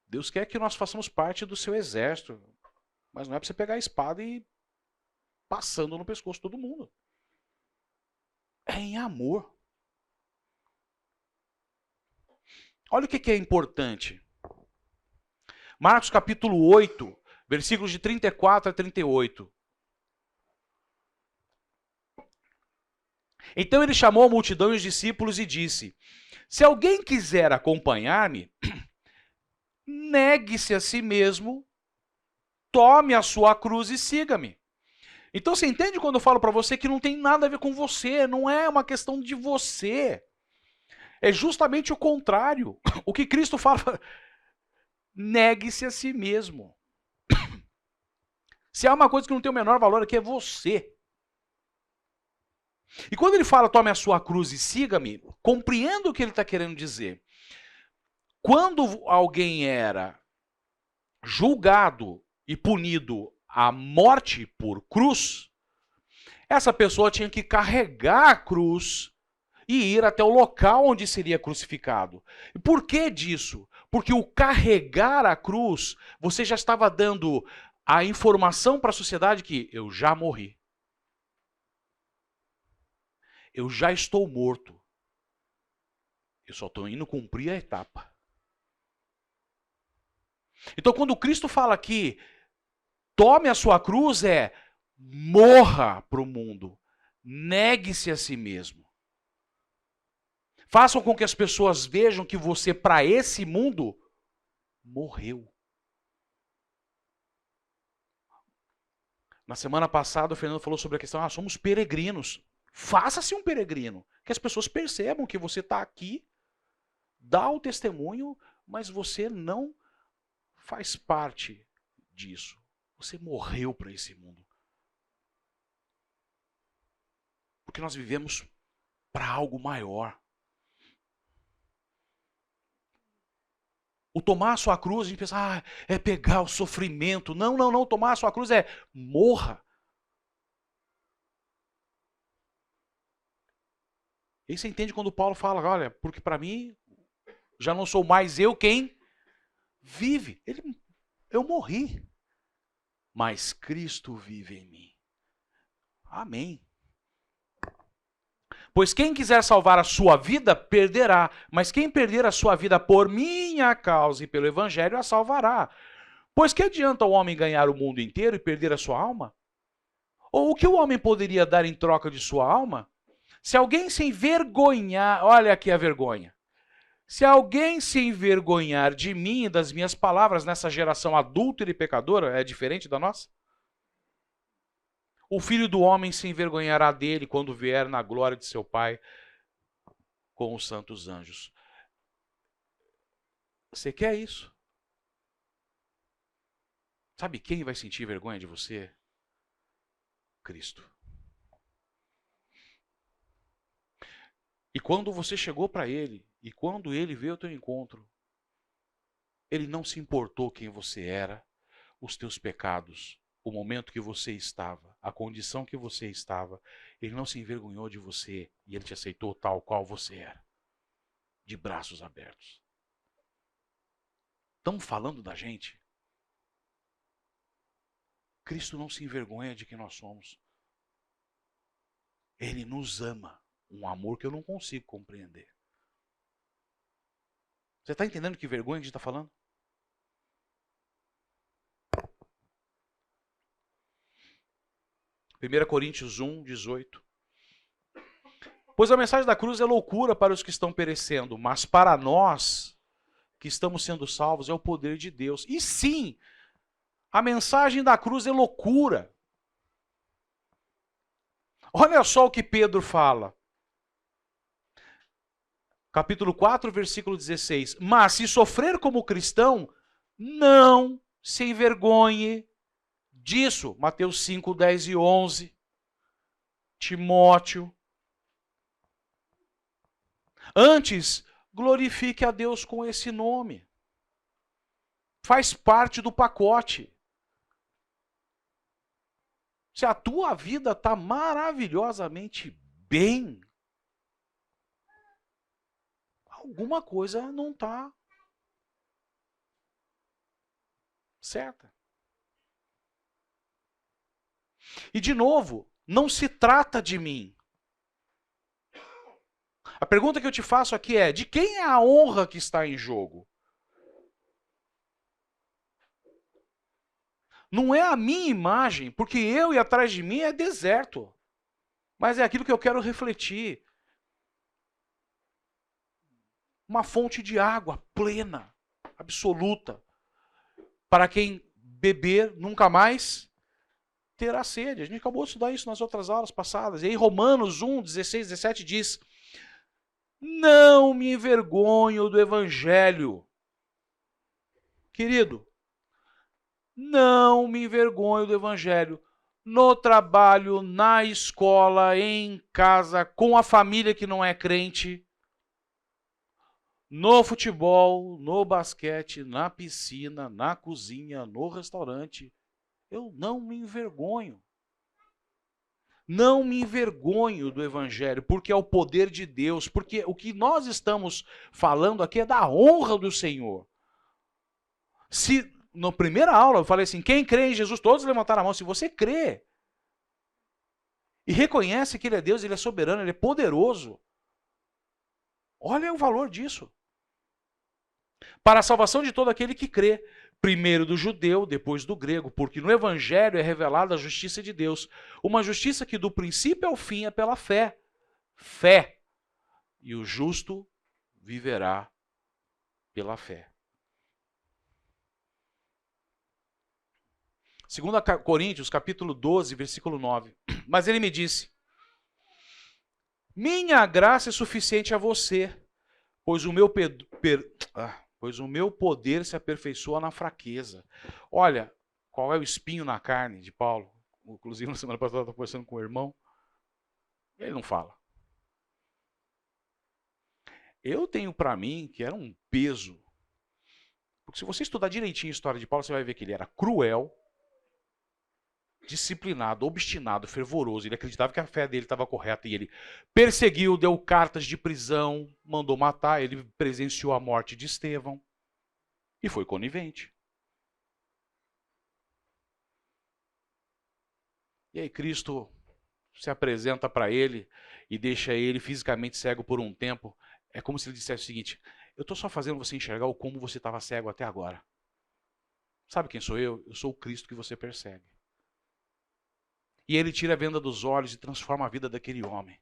Deus quer que nós façamos parte do seu exército, mas não é para você pegar a espada e ir passando no pescoço de todo mundo. É em amor. Olha o que é importante. Marcos capítulo 8, versículos de 34 a 38. Então ele chamou a multidão e os discípulos e disse: se alguém quiser acompanhar-me, negue-se a si mesmo, tome a sua cruz e siga-me. Então você entende quando eu falo para você que não tem nada a ver com você, não é uma questão de você. É justamente o contrário. O que Cristo fala, negue-se a si mesmo. Se há uma coisa que não tem o menor valor aqui é você. E quando ele fala tome a sua cruz e siga-me, compreenda o que ele está querendo dizer. Quando alguém era julgado e punido à morte por cruz, essa pessoa tinha que carregar a cruz e ir até o local onde seria crucificado. E por que disso? Porque o carregar a cruz, você já estava dando a informação para a sociedade que eu já morri. Eu já estou morto. Eu só estou indo cumprir a etapa. Então, quando Cristo fala aqui, tome a sua cruz, é morra para o mundo. Negue-se a si mesmo. Façam com que as pessoas vejam que você, para esse mundo, morreu. Na semana passada, o Fernando falou sobre a questão, somos peregrinos. Faça-se um peregrino. Que as pessoas percebam que você está aqui, dá o testemunho, mas você não faz parte disso. Você morreu para esse mundo. Porque nós vivemos para algo maior. O tomar a sua cruz, a gente pensa, é pegar o sofrimento. Não, não, não. Tomar a sua cruz é morra. E aí você entende quando Paulo fala, olha, porque para mim já não sou mais eu quem vive. Eu morri, mas Cristo vive em mim. Amém. Pois quem quiser salvar a sua vida, perderá. Mas quem perder a sua vida por minha causa e pelo evangelho, a salvará. Pois que adianta o homem ganhar o mundo inteiro e perder a sua alma? Ou o que o homem poderia dar em troca de sua alma? Se alguém se envergonhar, olha aqui a vergonha. Se alguém se envergonhar de mim e das minhas palavras nessa geração adúltera e pecadora, é diferente da nossa? O Filho do Homem se envergonhará dele quando vier na glória de seu Pai com os santos anjos. Você quer isso? Sabe quem vai sentir vergonha de você? Cristo. E quando você chegou para ele, e quando ele veio ao teu encontro, ele não se importou quem você era, os teus pecados, o momento que você estava, a condição que você estava. Ele não se envergonhou de você e ele te aceitou tal qual você era, de braços abertos. Estamos falando da gente? Cristo não se envergonha de quem nós somos. Ele nos ama. Um amor que eu não consigo compreender. Você está entendendo que vergonha que a gente está falando? Primeira Coríntios 1, 18. Pois a mensagem da cruz é loucura para os que estão perecendo, mas para nós que estamos sendo salvos é o poder de Deus. E sim, a mensagem da cruz é loucura. Olha só o que Pedro fala. capítulo 4, versículo 16. Mas se sofrer como cristão, não se envergonhe disso. Mateus 5, 10 e 11. Timóteo. Antes, glorifique a Deus com esse nome. Faz parte do pacote. Se a tua vida está maravilhosamente bem, alguma coisa não está certa. E de novo, não se trata de mim. A pergunta que eu te faço aqui é: de quem é a honra que está em jogo? Não é a minha imagem, porque eu e atrás de mim é deserto. Mas é aquilo que eu quero refletir. Uma fonte de água plena, absoluta. Para quem beber, nunca mais terá sede. A gente acabou de estudar isso nas outras aulas passadas. E aí Romanos 1, 16, 17 diz: não me envergonho do evangelho. Querido, não me envergonho do evangelho. No trabalho, na escola, em casa, com a família que não é crente, no futebol, no basquete, na piscina, na cozinha, no restaurante, eu não me envergonho. Não me envergonho do evangelho, porque é o poder de Deus, porque o que nós estamos falando aqui é da honra do Senhor. Se na primeira aula eu falei assim, quem crê em Jesus, todos levantaram a mão. Se você crê e reconhece que Ele é Deus, Ele é soberano, Ele é poderoso, olha o valor disso. Para a salvação de todo aquele que crê, primeiro do judeu, depois do grego, porque no evangelho é revelada a justiça de Deus, uma justiça que do princípio ao fim é pela fé. Fé. E o justo viverá pela fé. 2 Coríntios, capítulo 12, versículo 9. Mas ele me disse: minha graça é suficiente a você, pois o meu poder se aperfeiçoa na fraqueza. Olha, qual é o espinho na carne de Paulo? Inclusive, na semana passada eu estava conversando com o irmão. Ele não fala. Eu tenho para mim que era um peso. Porque se você estudar direitinho a história de Paulo, você vai ver que ele era cruel, disciplinado, obstinado, fervoroso. Ele acreditava que a fé dele estava correta e ele perseguiu, deu cartas de prisão, mandou matar, ele presenciou a morte de Estevão e foi conivente. E aí Cristo se apresenta para ele e deixa ele fisicamente cego por um tempo. É como se ele dissesse o seguinte: eu estou só fazendo você enxergar o como você estava cego até agora. Sabe quem sou eu? Eu sou o Cristo que você persegue. E ele tira a venda dos olhos e transforma a vida daquele homem.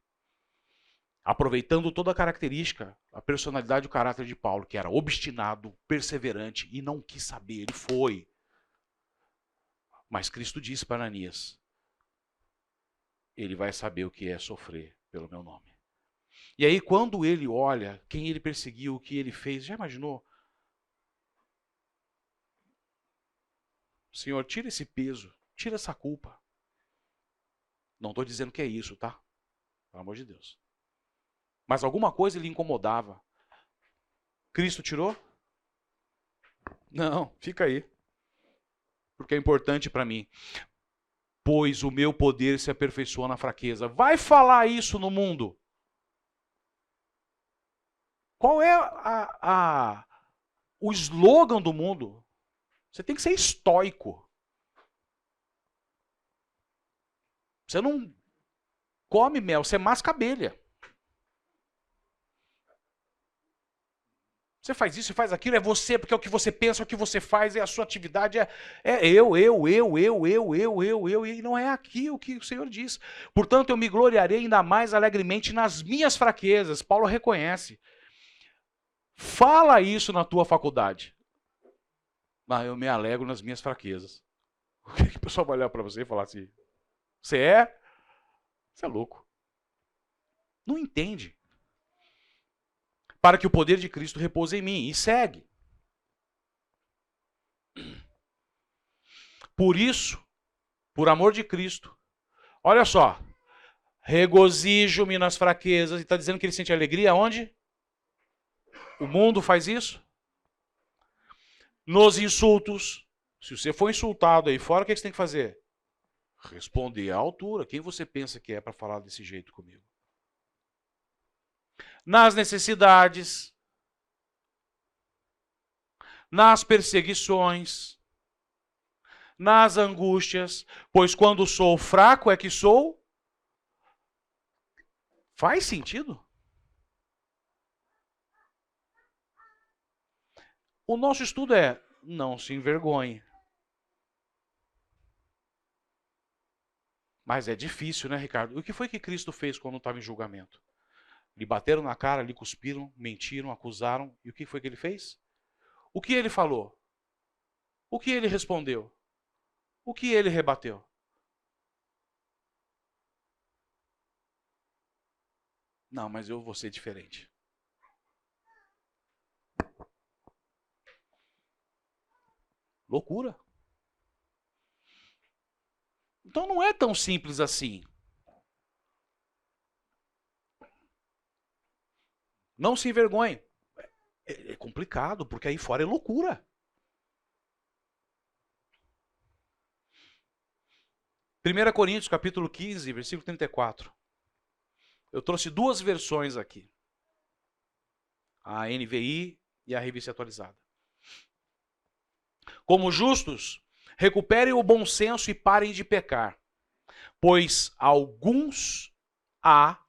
Aproveitando toda a característica, a personalidade e o caráter de Paulo, que era obstinado, perseverante e não quis saber, ele foi. Mas Cristo disse para Ananias: ele vai saber o que é sofrer pelo meu nome. E aí quando ele olha quem ele perseguiu, o que ele fez, já imaginou? Senhor, tira esse peso, tira essa culpa. Não estou dizendo que é isso, tá? Pelo amor de Deus. Mas alguma coisa lhe incomodava. Cristo tirou? Não, fica aí. Porque é importante para mim. Pois o meu poder se aperfeiçoa na fraqueza. Vai falar isso no mundo. Qual é o slogan do mundo? Você tem que ser estoico. Você não come mel, você masca abelha. Você faz isso, você faz aquilo, é você, porque é o que você pensa, é o que você faz, é a sua atividade, é eu, e não é aqui o que o Senhor diz. Portanto, eu me gloriarei ainda mais alegremente nas minhas fraquezas. Paulo reconhece. Fala isso na tua faculdade. Mas eu me alegro nas minhas fraquezas. O que o pessoal vai olhar para você e falar assim? Você é? Você é louco. Não entende. para que o poder de Cristo repouse em mim. E segue. Por isso, por amor de Cristo, olha só, regozijo-me nas fraquezas. E está dizendo que ele sente alegria onde? O mundo faz isso? Nos insultos. Se você for insultado aí fora, o que você tem que fazer? Responder à altura. Quem você pensa que é para falar desse jeito comigo? Nas necessidades, nas perseguições, nas angústias, pois quando sou fraco é que sou. Faz sentido? O nosso estudo é: não se envergonhe. Mas é difícil, né, Ricardo? O que foi que Cristo fez quando estava em julgamento? Lhe bateram na cara, lhe cuspiram, mentiram, acusaram. E o que foi que ele fez? O que ele falou? O que ele respondeu? O que ele rebateu? Não, mas eu vou ser diferente. Loucura. Então não é tão simples assim. Não se envergonhe. É complicado, porque aí fora é loucura. 1 Coríntios, capítulo 15, versículo 34. Eu trouxe duas versões aqui. A NVI e a Revista Atualizada. Como justos, recuperem o bom senso e parem de pecar, pois alguns há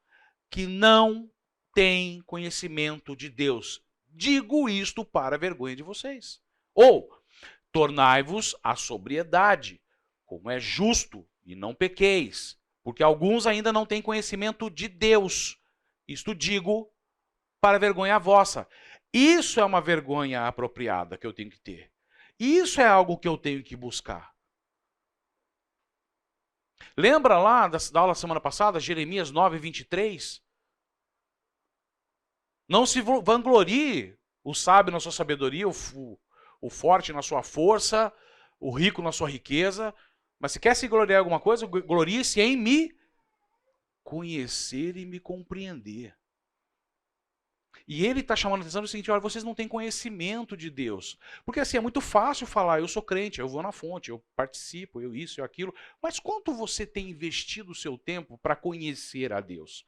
que não têm conhecimento de Deus. Digo isto para a vergonha de vocês. Ou, tornai-vos à sobriedade, como é justo, e não pequeis, porque alguns ainda não têm conhecimento de Deus. Isto digo para a vergonha vossa. Isso é uma vergonha apropriada que eu tenho que ter. Isso é algo que eu tenho que buscar. Lembra lá da aula semana passada, Jeremias 9, 23? Não se vanglorie o sábio na sua sabedoria, o forte na sua força, o rico na sua riqueza. Mas se quer se gloriar em alguma coisa, glorie-se em me conhecer e me compreender. E ele está chamando a atenção do seguinte: olha, vocês não têm conhecimento de Deus. Porque assim, é muito fácil falar, eu sou crente, eu vou na fonte, eu participo, eu isso, eu aquilo. Mas quanto você tem investido o seu tempo para conhecer a Deus?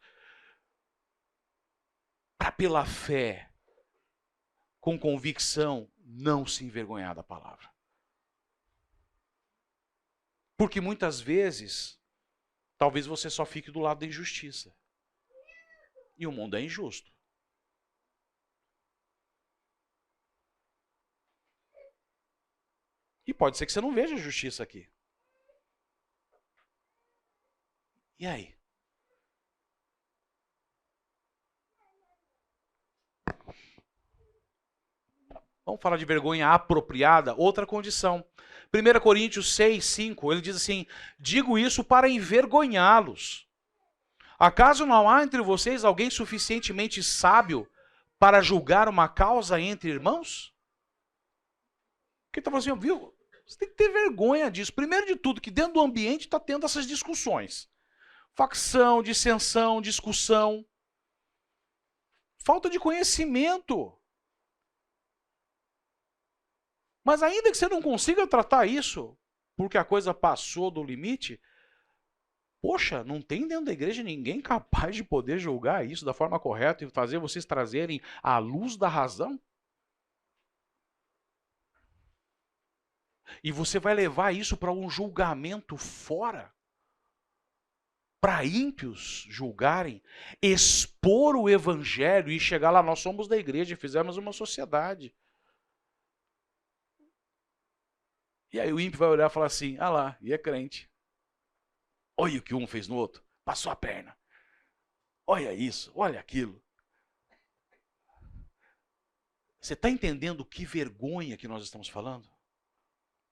Para pela fé, com convicção, não se envergonhar da palavra. Porque muitas vezes, talvez você só fique do lado da injustiça. E o mundo é injusto. E pode ser que você não veja justiça aqui. E aí? Vamos falar de vergonha apropriada, outra condição. 1 Coríntios 6, 5, ele diz assim: digo isso para envergonhá-los. Acaso não há entre vocês alguém suficientemente sábio para julgar uma causa entre irmãos? Porque está falando assim, viu? Você tem que ter vergonha disso. Primeiro de tudo, que dentro do ambiente está tendo essas discussões. Facção, dissensão, discussão. Falta de conhecimento. Mas ainda que você não consiga tratar isso, porque a coisa passou do limite, poxa, não tem dentro da igreja ninguém capaz de poder julgar isso da forma correta e fazer vocês trazerem a luz da razão? E você vai levar isso para um julgamento fora? Para ímpios julgarem, expor o evangelho e chegar lá, nós somos da igreja, fizemos uma sociedade. E aí o ímpio vai olhar e falar assim, ah lá, e é crente. Olha o que um fez no outro, passou a perna. Olha isso, olha aquilo. Você está entendendo que vergonha que nós estamos falando?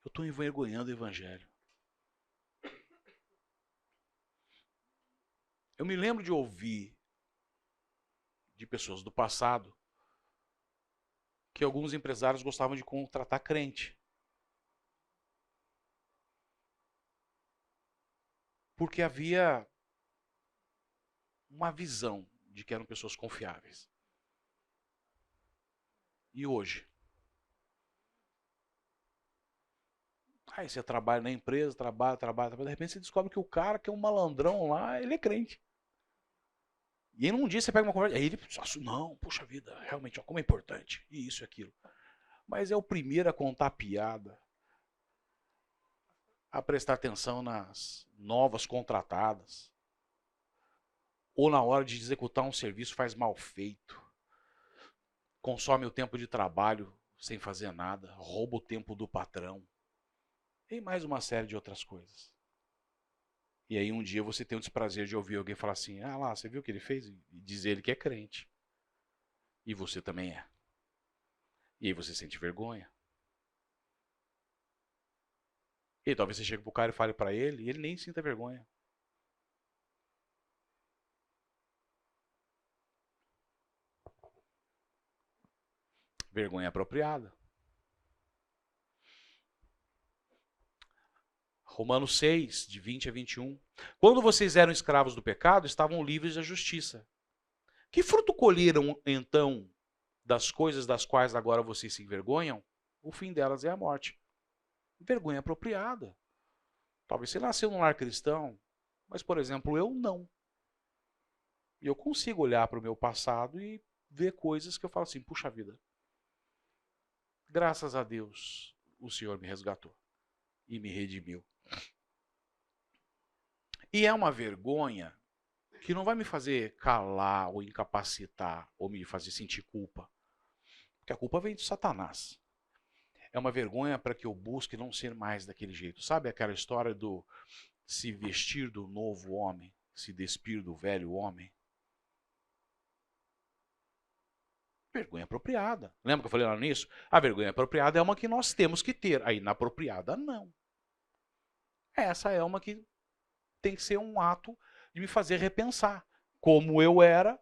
Eu estou envergonhando o evangelho. Eu me lembro de ouvir de pessoas do passado que alguns empresários gostavam de contratar crente. Porque havia uma visão de que eram pessoas confiáveis. E hoje? Aí você trabalha na empresa, trabalha, de repente você descobre que o cara que é um malandrão lá, ele é crente. E aí num dia você pega uma conversa, aí ele, não, puxa vida, realmente, ó, como é importante, e isso e aquilo. Mas é o primeiro a contar piada, a prestar atenção nas novas contratadas, ou na hora de executar um serviço faz mal feito, consome o tempo de trabalho sem fazer nada, rouba o tempo do patrão, e mais uma série de outras coisas. E aí um dia você tem o desprazer de ouvir alguém falar assim, ah lá, você viu o que ele fez? E dizer ele que é crente. E você também é. E aí você sente vergonha. E aí, talvez você chegue pro cara e fale para ele, e ele nem sinta vergonha. Vergonha apropriada. Romanos 6, de 20 a 21. Quando vocês eram escravos do pecado, estavam livres da justiça. Que fruto colheram, então, das coisas das quais agora vocês se envergonham? O fim delas é a morte. Vergonha apropriada. Talvez você nasceu num lar cristão, mas, por exemplo, eu não. E eu consigo olhar para o meu passado e ver coisas que eu falo assim, puxa vida, graças a Deus o Senhor me resgatou e me redimiu. E é uma vergonha que não vai me fazer calar ou incapacitar ou me fazer sentir culpa. Porque a culpa vem de Satanás. É uma vergonha para que eu busque não ser mais daquele jeito. Sabe aquela história do se vestir do novo homem, se despir do velho homem? Vergonha apropriada. Lembra que eu falei lá nisso? A vergonha apropriada é uma que nós temos que ter. A inapropriada, não. Essa é uma que tem que ser um ato de me fazer repensar como eu era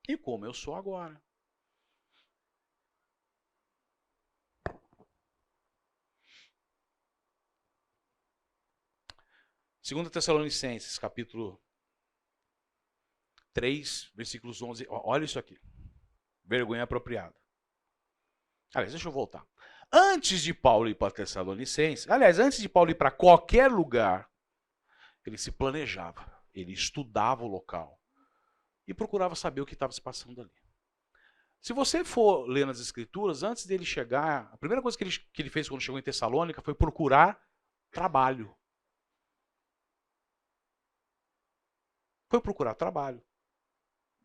e como eu sou agora. Segunda Tessalonicenses, capítulo 3, versículos 11. Olha isso aqui. Vergonha apropriada. Aliás, deixa eu voltar. Antes de Paulo ir para Tessalonicenses, aliás, antes de Paulo ir para qualquer lugar, ele se planejava, ele estudava o local e procurava saber o que estava se passando ali. Se você for ler nas escrituras, antes dele chegar, a primeira coisa que ele fez quando chegou em Tessalônica foi procurar trabalho. Foi procurar trabalho.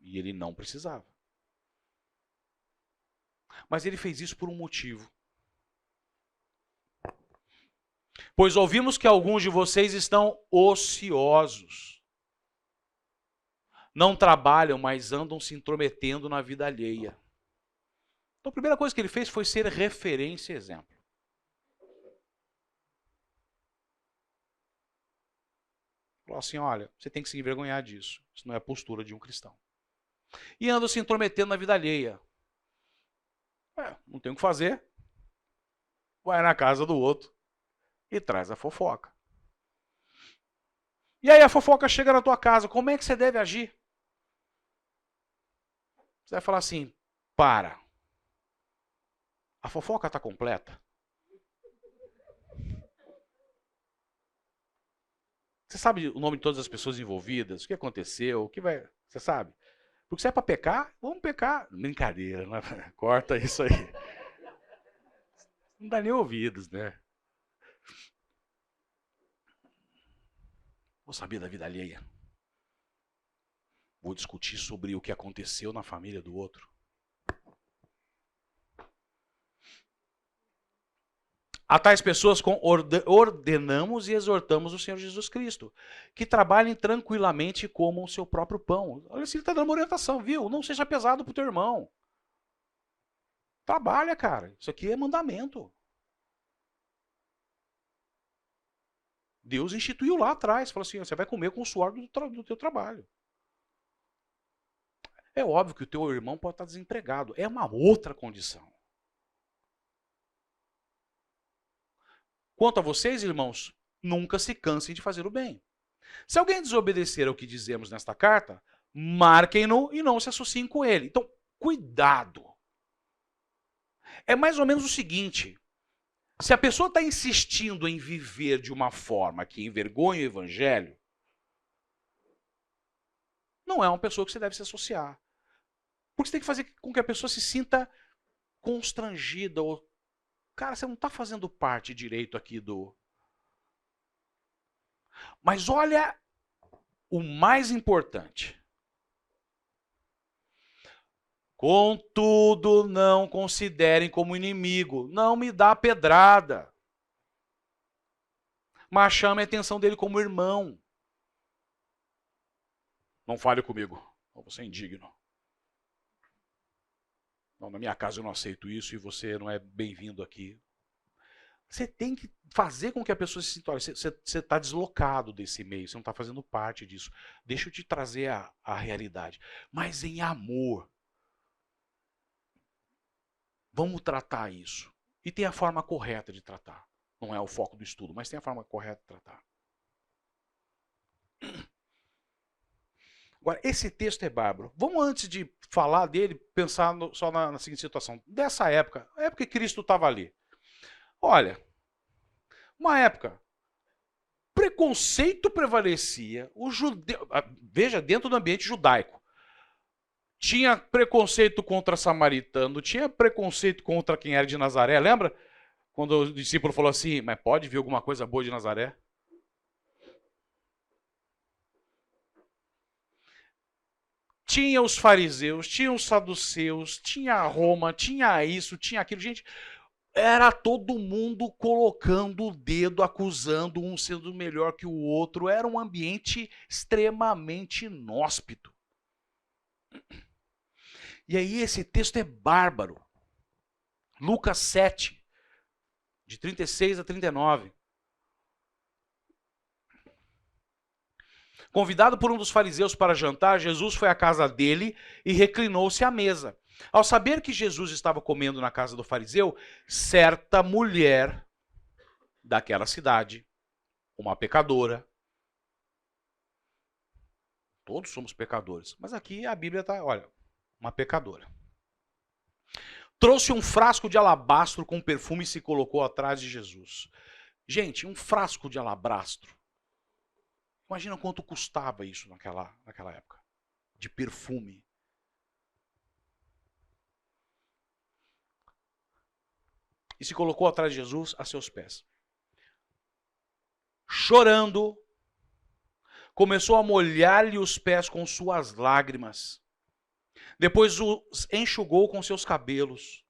E ele não precisava. Mas ele fez isso por um motivo. Pois ouvimos que alguns de vocês estão ociosos. Não trabalham, mas andam se intrometendo na vida alheia. Então a primeira coisa que ele fez foi ser referência e exemplo. Falou assim, olha, você tem que se envergonhar disso. Isso não é a postura de um cristão. E andam se intrometendo na vida alheia. Não tem o que fazer. Vai na casa do outro e traz a fofoca. E aí a fofoca chega na tua casa, como é que você deve agir? Você vai falar assim, para. A fofoca está completa? Você sabe o nome de todas as pessoas envolvidas? O que aconteceu? O que vai... Você sabe? Porque se é para pecar, vamos pecar. Brincadeira, né? Corta isso aí. Não dá nem ouvidos, né? Vou saber da vida alheia. Vou discutir sobre o que aconteceu na família do outro. A tais pessoas ordenamos e exortamos o Senhor Jesus Cristo, que trabalhem tranquilamente e comam o seu próprio pão. Olha, se ele está dando uma orientação, viu? Não seja pesado para o teu irmão. Trabalha, cara. Isso aqui é mandamento. Deus instituiu lá atrás. Falou assim, você vai comer com o suor do teu trabalho. É óbvio que o teu irmão pode estar desempregado. É uma outra condição. Quanto a vocês, irmãos, nunca se cansem de fazer o bem. Se alguém desobedecer ao que dizemos nesta carta, marquem-no e não se associem com ele. Então, cuidado. É mais ou menos o seguinte: se a pessoa está insistindo em viver de uma forma que envergonha o evangelho, não é uma pessoa que você deve se associar. Porque você tem que fazer com que a pessoa se sinta constrangida. Ou, cara, você não está fazendo parte direito aqui do... Mas olha o mais importante. Contudo, não considerem como inimigo. Não me dá pedrada. Mas chame a atenção dele como irmão. Não fale comigo. Você é indigno. Não, na minha casa eu não aceito isso e você não é bem-vindo aqui. Você tem que fazer com que a pessoa se sinta... Você está deslocado desse meio, você não está fazendo parte disso. Deixa eu te trazer a realidade. Mas em amor. Vamos tratar isso. E tem a forma correta de tratar. Não é o foco do estudo, mas tem a forma correta de tratar. Agora, esse texto é bárbaro. Vamos, antes de falar dele, pensar só na seguinte situação. Dessa época, a época que Cristo estava ali. Olha, uma época, preconceito prevalecia, o judeu, veja, dentro do ambiente judaico. Tinha preconceito contra samaritano, tinha preconceito contra quem era de Nazaré. Lembra? Quando o discípulo falou assim, mas pode vir alguma coisa boa de Nazaré? Tinha os fariseus, tinha os saduceus, tinha Roma, tinha isso, tinha aquilo. Gente, era todo mundo colocando o dedo, acusando um sendo melhor que o outro. Era um ambiente extremamente inóspito. E aí esse texto é bárbaro. Lucas 7, de 36 a 39. Convidado por um dos fariseus para jantar, Jesus foi à casa dele e reclinou-se à mesa. Ao saber que Jesus estava comendo na casa do fariseu, certa mulher daquela cidade, uma pecadora, todos somos pecadores, mas aqui a Bíblia está, olha, uma pecadora, trouxe um frasco de alabastro com perfume e se colocou atrás de Jesus. Gente, um frasco de alabastro. Imagina quanto custava isso naquela época, de perfume. E se colocou atrás de Jesus a seus pés. Chorando, começou a molhar-lhe os pés com suas lágrimas. Depois os enxugou com seus cabelos,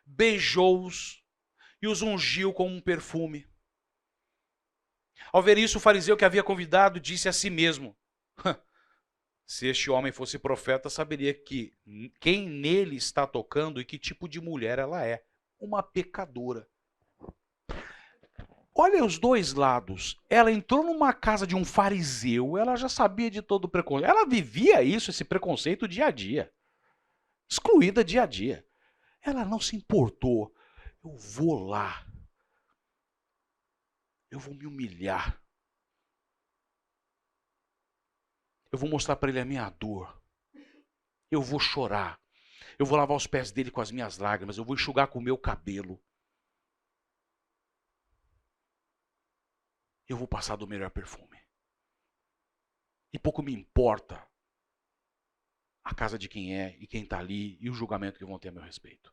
beijou-os e os ungiu com um perfume. Ao ver isso, o fariseu que havia convidado disse a si mesmo: se este homem fosse profeta, saberia que quem nele está tocando e que tipo de mulher ela é. Uma pecadora. Olha os dois lados. Ela entrou numa casa de um fariseu, ela já sabia de todo o preconceito. Ela vivia isso, esse preconceito dia a dia. Excluída dia a dia. Ela não se importou. Eu vou lá. Eu vou me humilhar. Eu vou mostrar para ele a minha dor. Eu vou chorar. Eu vou lavar os pés dele com as minhas lágrimas. Eu vou enxugar com o meu cabelo. Eu vou passar do melhor perfume. E pouco me importa a casa de quem é e quem está ali e o julgamento que vão ter a meu respeito.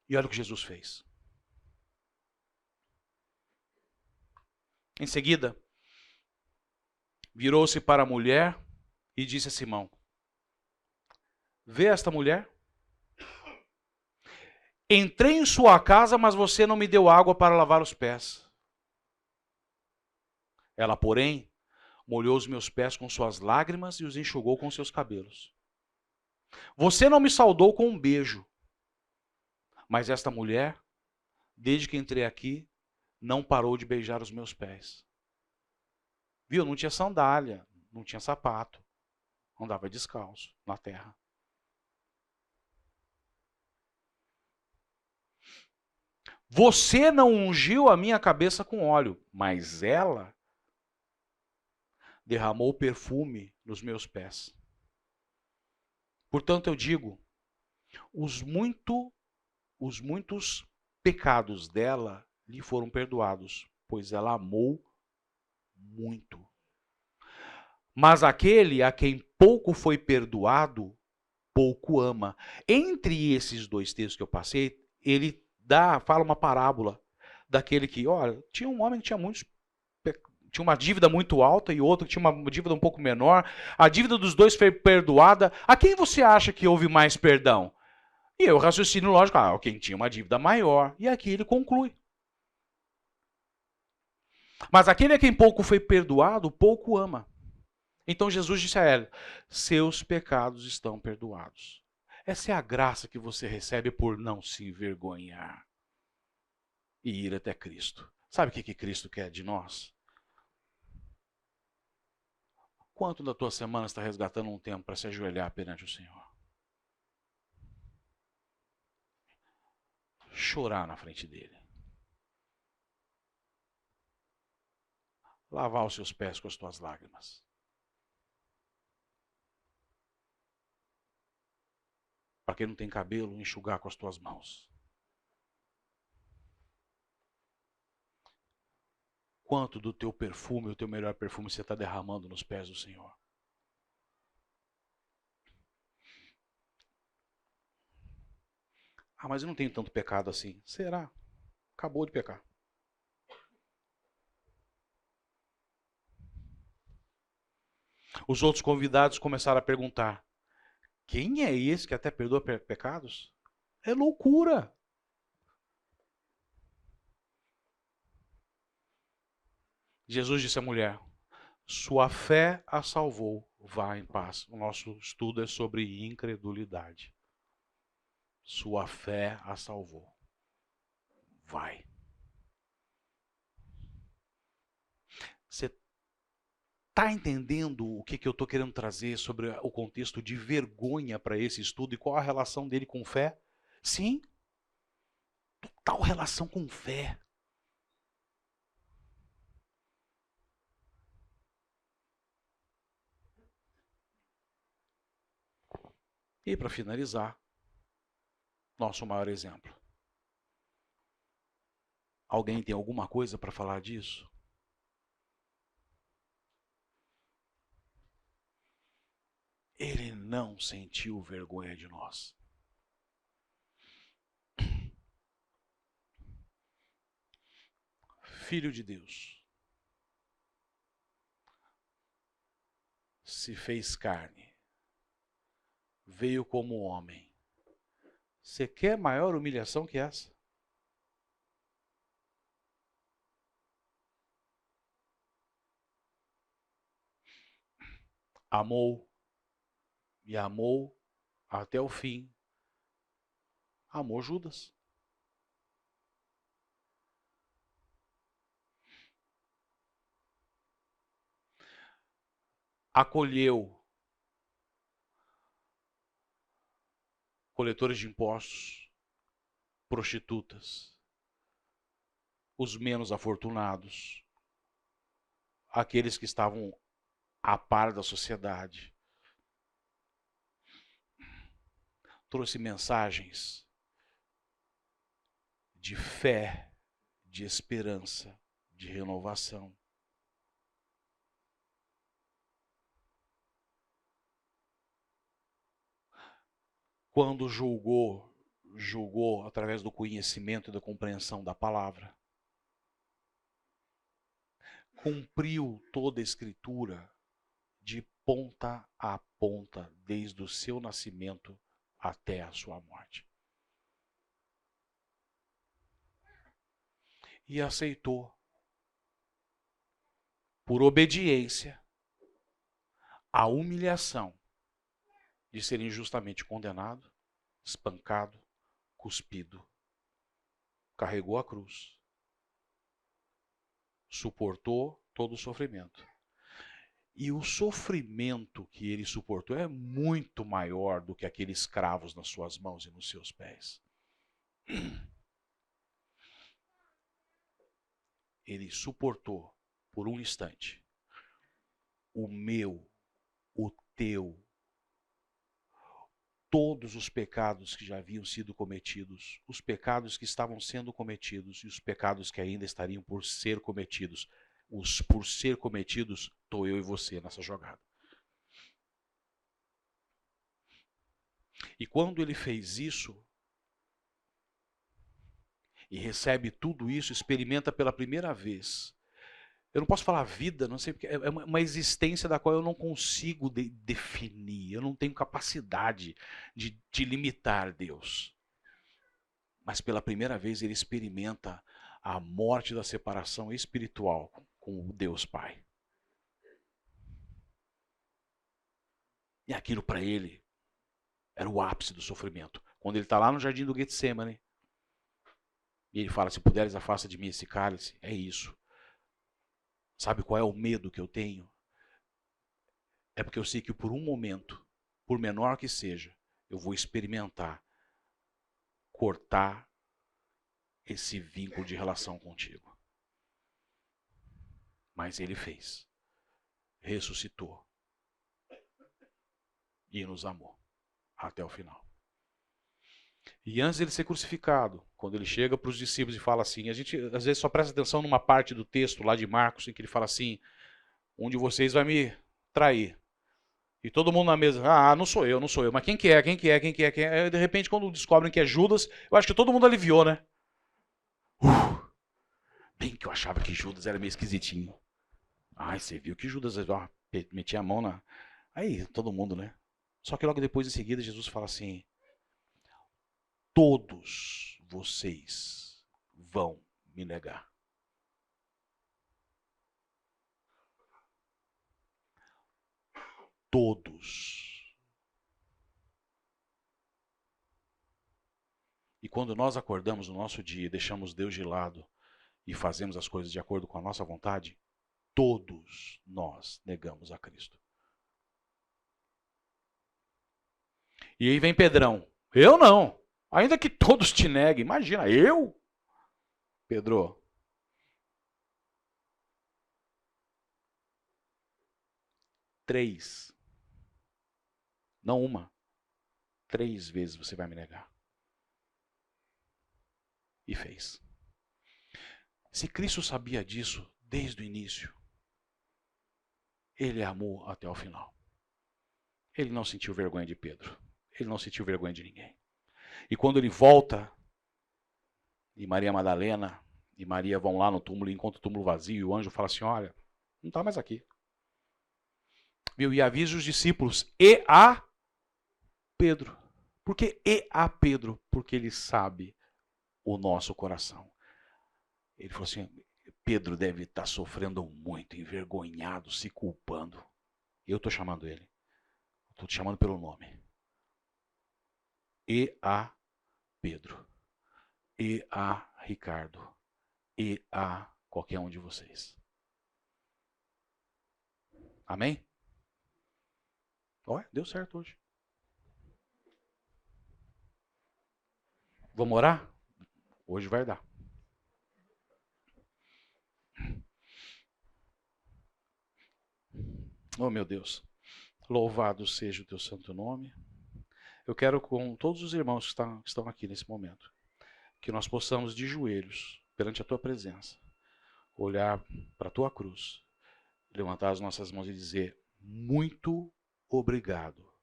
E olha o que Jesus fez. Em seguida, virou-se para a mulher e disse a Simão: vê esta mulher? Entrei em sua casa, mas você não me deu água para lavar os pés. Ela, porém, molhou os meus pés com suas lágrimas e os enxugou com seus cabelos. Você não me saudou com um beijo, mas esta mulher, desde que entrei aqui, não parou de beijar os meus pés. Viu? Não tinha sandália, não tinha sapato, andava descalço na terra. Você não ungiu a minha cabeça com óleo, mas ela derramou perfume nos meus pés. Portanto, eu digo, os muitos pecados dela lhe foram perdoados, pois ela amou muito. Mas aquele a quem pouco foi perdoado, pouco ama. Entre esses dois textos que eu passei, ele fala uma parábola daquele que, olha, tinha um homem que tinha uma dívida muito alta e outro que tinha uma dívida um pouco menor. A dívida dos dois foi perdoada. A quem você acha que houve mais perdão? E eu raciocínio lógico, quem tinha uma dívida maior. E aqui ele conclui. Mas aquele a quem pouco foi perdoado, pouco ama. Então Jesus disse a ela, seus pecados estão perdoados. Essa é a graça que você recebe por não se envergonhar e ir até Cristo. Sabe o que Cristo quer de nós? Quanto da tua semana está resgatando um tempo para se ajoelhar perante o Senhor? Chorar na frente dele. Lavar os seus pés com as tuas lágrimas. Para quem não tem cabelo, enxugar com as tuas mãos. Quanto do teu perfume, o teu melhor perfume, você está derramando nos pés do Senhor? Mas eu não tenho tanto pecado assim. Será? Acabou de pecar. Os outros convidados começaram a perguntar, quem é esse que até perdoa pecados? É loucura. Jesus disse à mulher, sua fé a salvou, vá em paz. O nosso estudo é sobre incredulidade. Sua fé a salvou. Vai. Você está entendendo o que eu estou querendo trazer sobre o contexto de vergonha para esse estudo e qual a relação dele com fé? Sim, total relação com fé. E para finalizar, nosso maior exemplo. Alguém tem alguma coisa para falar disso? Ele não sentiu vergonha de nós. Filho de Deus, se fez carne, veio como homem. Você quer maior humilhação que essa? Amou e amou até o fim. Amou Judas. Acolheu coletores de impostos, prostitutas, os menos afortunados, aqueles que estavam a par da sociedade. Trouxe mensagens de fé, de esperança, de renovação. Quando julgou através do conhecimento e da compreensão da palavra. Cumpriu toda a Escritura de ponta a ponta, desde o seu nascimento até a sua morte. E aceitou, por obediência, a humilhação de ser injustamente condenado, espancado, cuspido. Carregou a cruz. Suportou todo o sofrimento. E o sofrimento que ele suportou é muito maior do que aqueles escravos nas suas mãos e nos seus pés. Ele suportou por um instante o meu, o teu, todos os pecados que já haviam sido cometidos, os pecados que estavam sendo cometidos e os pecados que ainda estariam por ser cometidos. Os por ser cometidos, estou eu e você nessa jogada. E quando ele fez isso, e recebe tudo isso, experimenta pela primeira vez. Eu não posso falar vida, não sei porque é uma existência da qual eu não consigo definir, eu não tenho capacidade de limitar Deus. Mas pela primeira vez ele experimenta a morte da separação espiritual com o Deus Pai. E aquilo para ele era o ápice do sofrimento. Quando ele está lá no jardim do Getsemane, e ele fala, se puderes, afasta de mim esse cálice, é isso. Sabe qual é o medo que eu tenho? É porque eu sei que por um momento, por menor que seja, eu vou experimentar cortar esse vínculo de relação contigo. Mas ele fez. Ressuscitou. E nos amou. Até o final. E antes de ele ser crucificado, quando ele chega para os discípulos e fala assim, a gente às vezes só presta atenção numa parte do texto lá de Marcos, em que ele fala assim, um de vocês vai me trair. E todo mundo na mesa, não sou eu, mas quem que é? Aí, de repente, quando descobrem que é Judas, eu acho que todo mundo aliviou, né? Bem que eu achava que Judas era meio esquisitinho. Ai, você viu que Judas metia a mão na... Aí, todo mundo, né? Só que logo depois, em seguida, Jesus fala assim, todos vocês vão me negar. Todos. E quando nós acordamos no nosso dia e deixamos Deus de lado e fazemos as coisas de acordo com a nossa vontade, todos nós negamos a Cristo. E aí vem Pedrão. Eu não. Ainda que todos te neguem. Imagina, eu? Pedro. Três. Não uma. 3 vezes você vai me negar. E fez. Se Cristo sabia disso desde o início, ele amou até o final. Ele não sentiu vergonha de Pedro. Ele não sentiu vergonha de ninguém. E quando ele volta, e Maria Madalena e Maria vão lá no túmulo e encontram o túmulo vazio, e o anjo fala assim, olha, não está mais aqui. Viu? E avisa os discípulos e a Pedro. Por que e a Pedro? Porque ele sabe o nosso coração. Ele falou assim, Pedro deve estar sofrendo muito, envergonhado, se culpando. Eu estou chamando ele. Estou te chamando pelo nome. E a Pedro. E a Ricardo. E a qualquer um de vocês. Amém? Olha, deu certo hoje. Vamos orar? Hoje vai dar. Oh, meu Deus. Louvado seja o teu santo nome. Eu quero, com todos os irmãos que estão aqui nesse momento, que nós possamos, de joelhos, perante a tua presença, olhar para a tua cruz, levantar as nossas mãos e dizer, muito obrigado.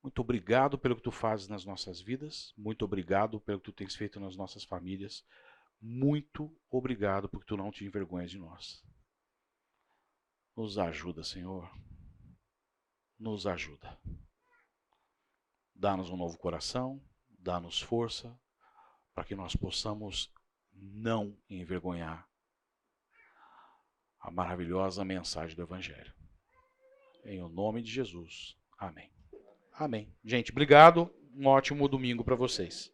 Muito obrigado pelo que tu fazes nas nossas vidas, muito obrigado pelo que tu tens feito nas nossas famílias, muito obrigado porque tu não te envergonhas de nós. Nos ajuda, Senhor. Nos ajuda. Dá-nos um novo coração, dá-nos força, para que nós possamos não envergonhar a maravilhosa mensagem do Evangelho. Em o nome de Jesus. Amém. Amém. Gente, obrigado. Um ótimo domingo para vocês.